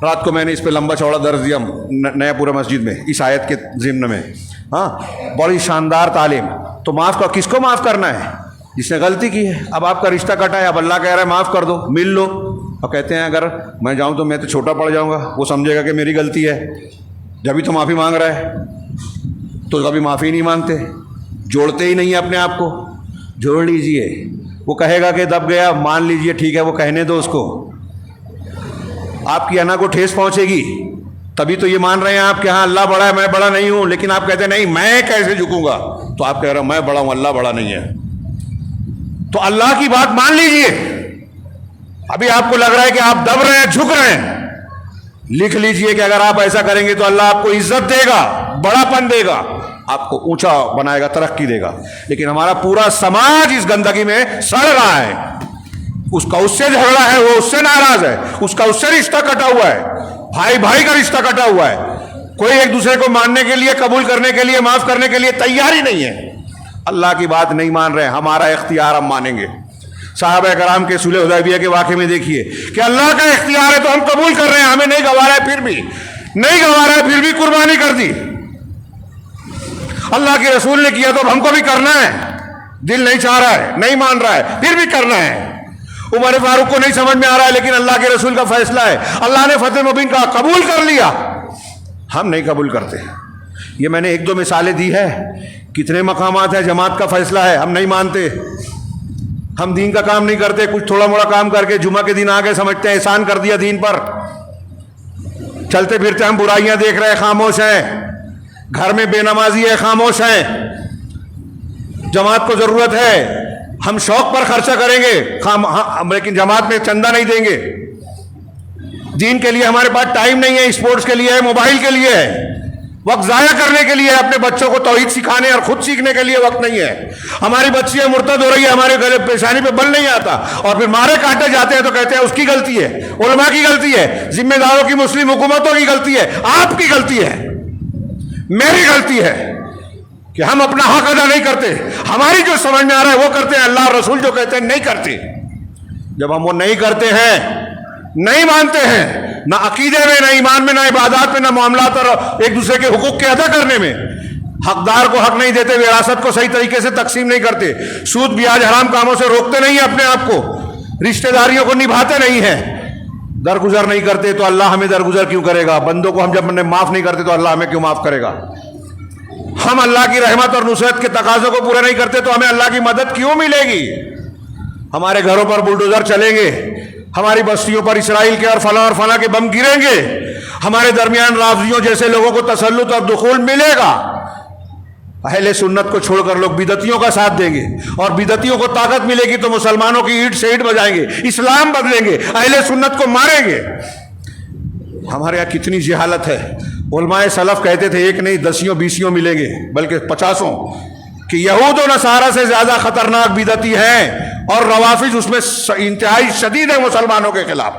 رات کو میں نے اس پہ لمبا چوڑا درس دیا نیا پورا مسجد میں، اس آیت کے ضمن میں، ہاں، بڑی شاندار تعلیم۔ تو معاف کا کس کو معاف کرنا ہے؟ جس نے غلطی کی ہے۔ اب آپ کا رشتہ کٹا ہے، اب اللہ کہہ رہا ہے معاف کر دو، مل لو، اور کہتے ہیں اگر میں جاؤں تو میں تو چھوٹا پڑ جاؤں گا، وہ سمجھے گا کہ میری غلطی ہے، جبھی تو معافی مانگ رہا ہے، تو کبھی معافی نہیں مانگتے، جوڑتے ہی نہیں اپنے آپ کو۔ جوڑ لیجئے، وہ کہے گا کہ دب گیا، مان لیجئے، ٹھیک ہے، وہ کہنے دو اس کو، آپ کی انا کو ٹھیس پہنچے گی، تبھی تو یہ مان رہے ہیں آپ کہ ہاں اللہ بڑا ہے، میں بڑا نہیں ہوں، لیکن آپ کہتے ہیں نہیں میں کیسے جھکوں گا، تو آپ کہہ رہے ہیں میں بڑا ہوں، اللہ بڑا نہیں ہے۔ تو اللہ کی بات مان لیجئے، ابھی آپ کو لگ رہا ہے کہ آپ دب رہے ہیں، جھک رہے ہیں، لکھ لیجئے کہ اگر آپ ایسا کریں گے تو اللہ آپ کو عزت دے گا، بڑا پن دے گا، آپ کو اونچا بنائے گا، ترقی دے گا۔ لیکن ہمارا پورا سماج اس گندگی میں سڑ رہا ہے، اس کا اس سے جھگڑا ہے، وہ اس سے ناراض ہے، اس کا اس سے رشتہ کٹا ہوا ہے، بھائی بھائی کا رشتہ کٹا ہوا ہے، کوئی ایک دوسرے کو ماننے کے لیے، قبول کرنے کے لیے، معاف کرنے کے لیے تیار ہی نہیں ہے۔ اللہ کی بات نہیں مان رہے، ہمارا اختیار ہم مانیں گے۔ صحابہ کرام کے صلح حدیبیہ کے واقعے میں دیکھیے کہ اللہ کا اختیار ہے تو ہم قبول کر رہے ہیں، ہمیں نہیں گوارا ہے، پھر بھی نہیں گوارا ہے، پھر بھی قربانی کر دی۔ اللہ کے رسول نے کیا تو ہم کو بھی کرنا ہے، دل نہیں چاہ رہا ہے، نہیں مان رہا ہے، پھر بھی کرنا ہے۔ عمر فاروق کو نہیں سمجھ میں آ رہا ہے، لیکن اللہ کے رسول کا فیصلہ ہے، اللہ نے فتح مبین کا قبول کر لیا، ہم نہیں قبول کرتے۔ یہ میں نے 1-2 مثالیں دی ہے، کتنے مقامات ہیں جماعت کا فیصلہ ہے، ہم نہیں مانتے، ہم دین کا کام نہیں کرتے، کچھ تھوڑا موڑا کام کر کے جمعہ کے دن آ گئے، سمجھتے ہیں احسان کر دیا دین پر، چلتے پھرتے ہم برائیاں دیکھ رہے ہیں، خاموش ہیں، گھر میں بے نمازی ہے، خاموش ہیں، جماعت کو ضرورت ہے، ہم شوق پر خرچہ کریں گے، لیکن جماعت میں چندہ نہیں دیں گے، دین کے لیے ہمارے پاس ٹائم نہیں ہے، اسپورٹس کے لیے ہے، موبائل کے لیے ہے، وقت ضائع کرنے کے لیے اپنے بچوں کو توحید سکھانے اور خود سیکھنے کے لیے وقت نہیں ہے. ہماری بچیاں مرتد ہو رہی ہے, ہمارے گلے پیشانی پہ بل نہیں آتا, اور پھر مارے کاٹے جاتے ہیں تو کہتے ہیں اس کی غلطی ہے, علماء کی غلطی ہے, ذمہ داروں کی مسلم حکومتوں کی غلطی ہے, آپ کی غلطی ہے, میری غلطی ہے کہ ہم اپنا حق ادا نہیں کرتے. ہماری جو سمجھ میں آ رہا ہے وہ کرتے ہیں, اللہ اور رسول جو کہتے ہیں نہیں کرتے. جب ہم وہ نہیں کرتے ہیں, نہیں مانتے ہیں, نہ عقیدے میں, نہ ایمان میں, نہ عبادات میں, نہ معاملات اور ایک دوسرے کے حقوق کے ادا کرنے میں, حقدار کو حق نہیں دیتے, وراثت کو صحیح طریقے سے تقسیم نہیں کرتے, سود بیاج حرام کاموں سے روکتے نہیں ہیں اپنے آپ کو, رشتہ داریوں کو نبھاتے نہیں ہیں, درگزر نہیں کرتے, تو اللہ ہمیں درگزر کیوں کرے گا؟ بندوں کو ہم جب معاف نہیں کرتے تو اللہ ہمیں کیوں معاف کرے گا؟ ہم اللہ کی رحمت اور نصرت کے تقاضوں کو پورا نہیں کرتے تو ہمیں اللہ کی مدد کیوں ملے گی؟ ہمارے گھروں پر بلڈوزر چلیں گے, ہماری بستیوں پر اسرائیل کے اور فلاں کے بم گریں گے, ہمارے درمیان رافضیوں جیسے لوگوں کو تسلط اور دخول ملے گا. اہل سنت کو چھوڑ کر لوگ بدعتیوں کا ساتھ دیں گے, اور بدعتیوں کو طاقت ملے گی تو مسلمانوں کی اینٹ سے اینٹ بجائیں گے, اسلام بدلیں گے, اہل سنت کو ماریں گے. ہمارے یہاں کتنی جہالت ہے. علماء سلف کہتے تھے ایک نہیں 10 20 ملیں گے, بلکہ 50, کہ یہود و نصارہ سے زیادہ خطرناک بدعتی ہیں, اور روافض اس میں انتہائی شدید ہے مسلمانوں کے خلاف.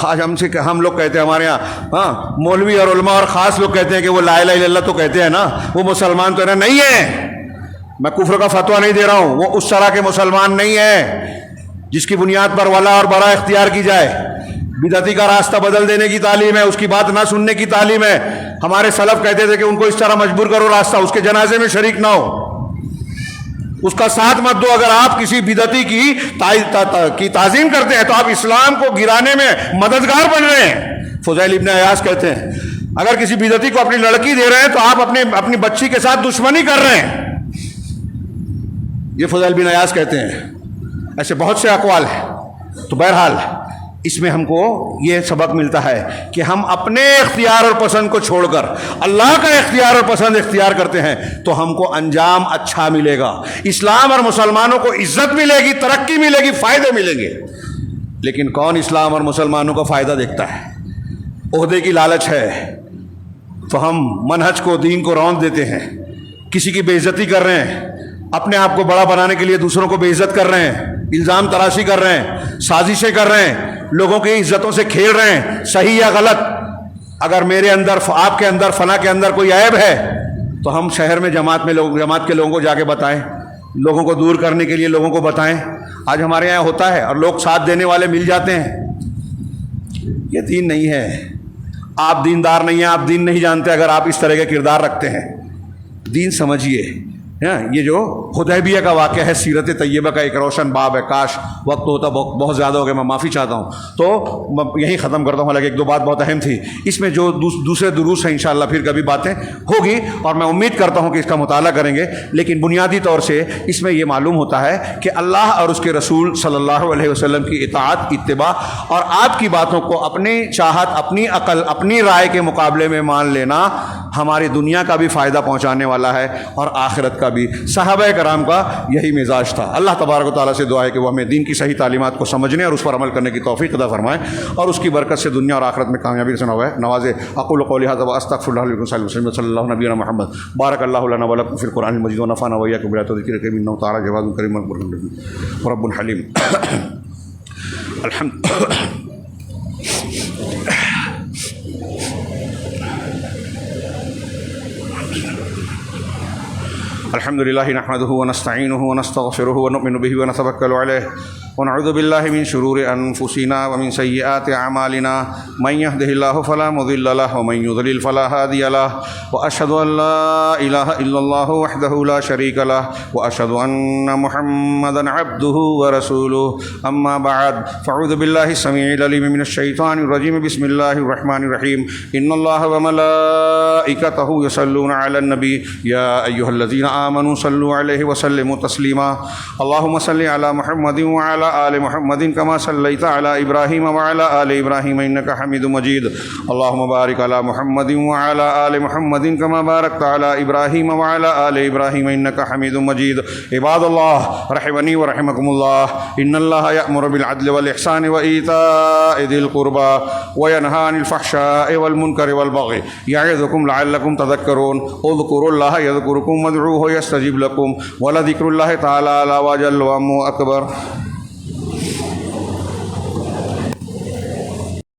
آج ہم لوگ کہتے ہیں, ہمارے یہاں مولوی اور علماء اور خاص لوگ کہتے ہیں کہ وہ لا الہ الا اللہ تو کہتے ہیں نا, وہ مسلمان تو نہیں ہے. میں کفر کا فتویٰ نہیں دے رہا ہوں, وہ اس طرح کے مسلمان نہیں ہے جس کی بنیاد پر ولا اور برا اختیار کی جائے. بدعتی کا راستہ بدل دینے کی تعلیم ہے, اس کی بات نہ سننے کی تعلیم ہے. ہمارے سلف کہتے تھے کہ ان کو اس طرح مجبور کرو راستہ, اس کے جنازے میں شریک نہ ہو, اس کا ساتھ مت دو. اگر آپ کسی بدعتی کی تعظیم کرتے ہیں تو آپ اسلام کو گرانے میں مددگار بن رہے ہیں. فضیل ابن عیاض کہتے ہیں اگر کسی بدعتی کو اپنی لڑکی دے رہے ہیں تو آپ اپنی بچی کے ساتھ دشمنی کر رہے ہیں. یہ فضیل بن عیاض کہتے ہیں. ایسے بہت سے اقوال ہیں. تو بہرحال اس میں ہم کو یہ سبق ملتا ہے کہ ہم اپنے اختیار اور پسند کو چھوڑ کر اللہ کا اختیار اور پسند اختیار کرتے ہیں تو ہم کو انجام اچھا ملے گا, اسلام اور مسلمانوں کو عزت ملے گی, ترقی ملے گی, فائدے ملیں گے. لیکن کون اسلام اور مسلمانوں کا فائدہ دیکھتا ہے؟ عہدے کی لالچ ہے تو ہم منہج کو, دین کو روند دیتے ہیں, کسی کی بے عزتی کر رہے ہیں, اپنے آپ کو بڑا بنانے کے لیے دوسروں کو بے عزت کر رہے ہیں, الزام تراشی کر رہے ہیں, سازشیں کر رہے ہیں, لوگوں کی عزتوں سے کھیل رہے ہیں, صحیح یا غلط. اگر میرے اندر, آپ کے اندر, فلاں کے اندر کوئی عیب ہے تو ہم شہر میں جماعت کے لوگوں کو جا کے بتائیں, لوگوں کو دور کرنے کے لیے لوگوں کو بتائیں. آج ہمارے یہاں ہوتا ہے اور لوگ ساتھ دینے والے مل جاتے ہیں. یہ دین نہیں ہے. آپ دیندار نہیں ہیں, آپ دین نہیں جانتے اگر آپ اس طرح کے کردار رکھتے ہیں. دین سمجھیے. یہ جو حدیبیہ کا واقعہ ہے, سیرت طیبہ کا ایک روشن باب ہے. کاش وقت ہوتا, بہت زیادہ ہو گیا, میں معافی چاہتا ہوں. تو میں یہیں ختم کرتا ہوں, حالانکہ ایک دو بات بہت اہم تھی. اس میں جو دوسرے دروس ہیں انشاءاللہ پھر کبھی باتیں ہوگی, اور میں امید کرتا ہوں کہ اس کا مطالعہ کریں گے. لیکن بنیادی طور سے اس میں یہ معلوم ہوتا ہے کہ اللہ اور اس کے رسول صلی اللہ علیہ وسلم کی اطاعت, اتباع, اور آپ کی باتوں کو اپنی چاہت, اپنی عقل, اپنی رائے کے مقابلے میں مان لینا ہماری دنیا کا بھی فائدہ پہنچانے والا ہے اور آخرت کا بھی. صحابہ کرام کا یہی مزاج تھا. اللہ تبارک و تعالیٰ سے دعا ہے کہ وہ ہمیں دین کی صحیح تعلیمات کو سمجھنے اور اس پر عمل کرنے کی توفیق عطا فرمائے, اور اس کی برکت سے دنیا اور آخرت میں کامیابی سے نوازے. اقول قولی ھذا واستغفر اللہ لکم صلی اللہ علیہ نبینا محمد. بارک اللہ لنا ولکم فی القرآن المجید ونفعنا وإياکم بآیات و ذکر الحکیم انہ تعالی جواد کریم رب حلیم. الحمد لله نحمده ونستعينه ونستغفره ونؤمن به ونتوكل عليه ونعوذ بالله من شرور أنفسنا ومن سيئات أعمالنا من يهده الله فلا مضل له ومن يضلل فلا هادي له وأشهد أن لا إله إلا الله وحده لا شريك له وأشهد أن محمدا عبده ورسوله. أما بعد فأعوذ بالله السميع العليم من الشيطان الرجيم. بسم الله الرحمن الرحيم. إن الله وملائكته يصلون على النبي يا أيها الذين آمنوا صلوا عليه وسلموا تسليما. اللهم صل على محمد وعلى آل محمد كما صليت على إبراهيم وعلى آل إبراهيم إنك حميد مجيد. اللهم بارك على محمد وعلى آل محمد كما باركت على إبراهيم وعلى آل إبراهيم إنك حميد مجيد. عباد الله رحمني ورحمكم الله, إن الله يأمر بالعدل والإحسان وإيتاء ذي القربى وينهى عن الفحشاء والمنكر والبغي يعظكم یعظکم لعلکم تذکرون اذکروا اللہ یذکرکم وادعوہ یستجب لکم ولذکر اللہ تعالی اعلی وجل وامو اکبر.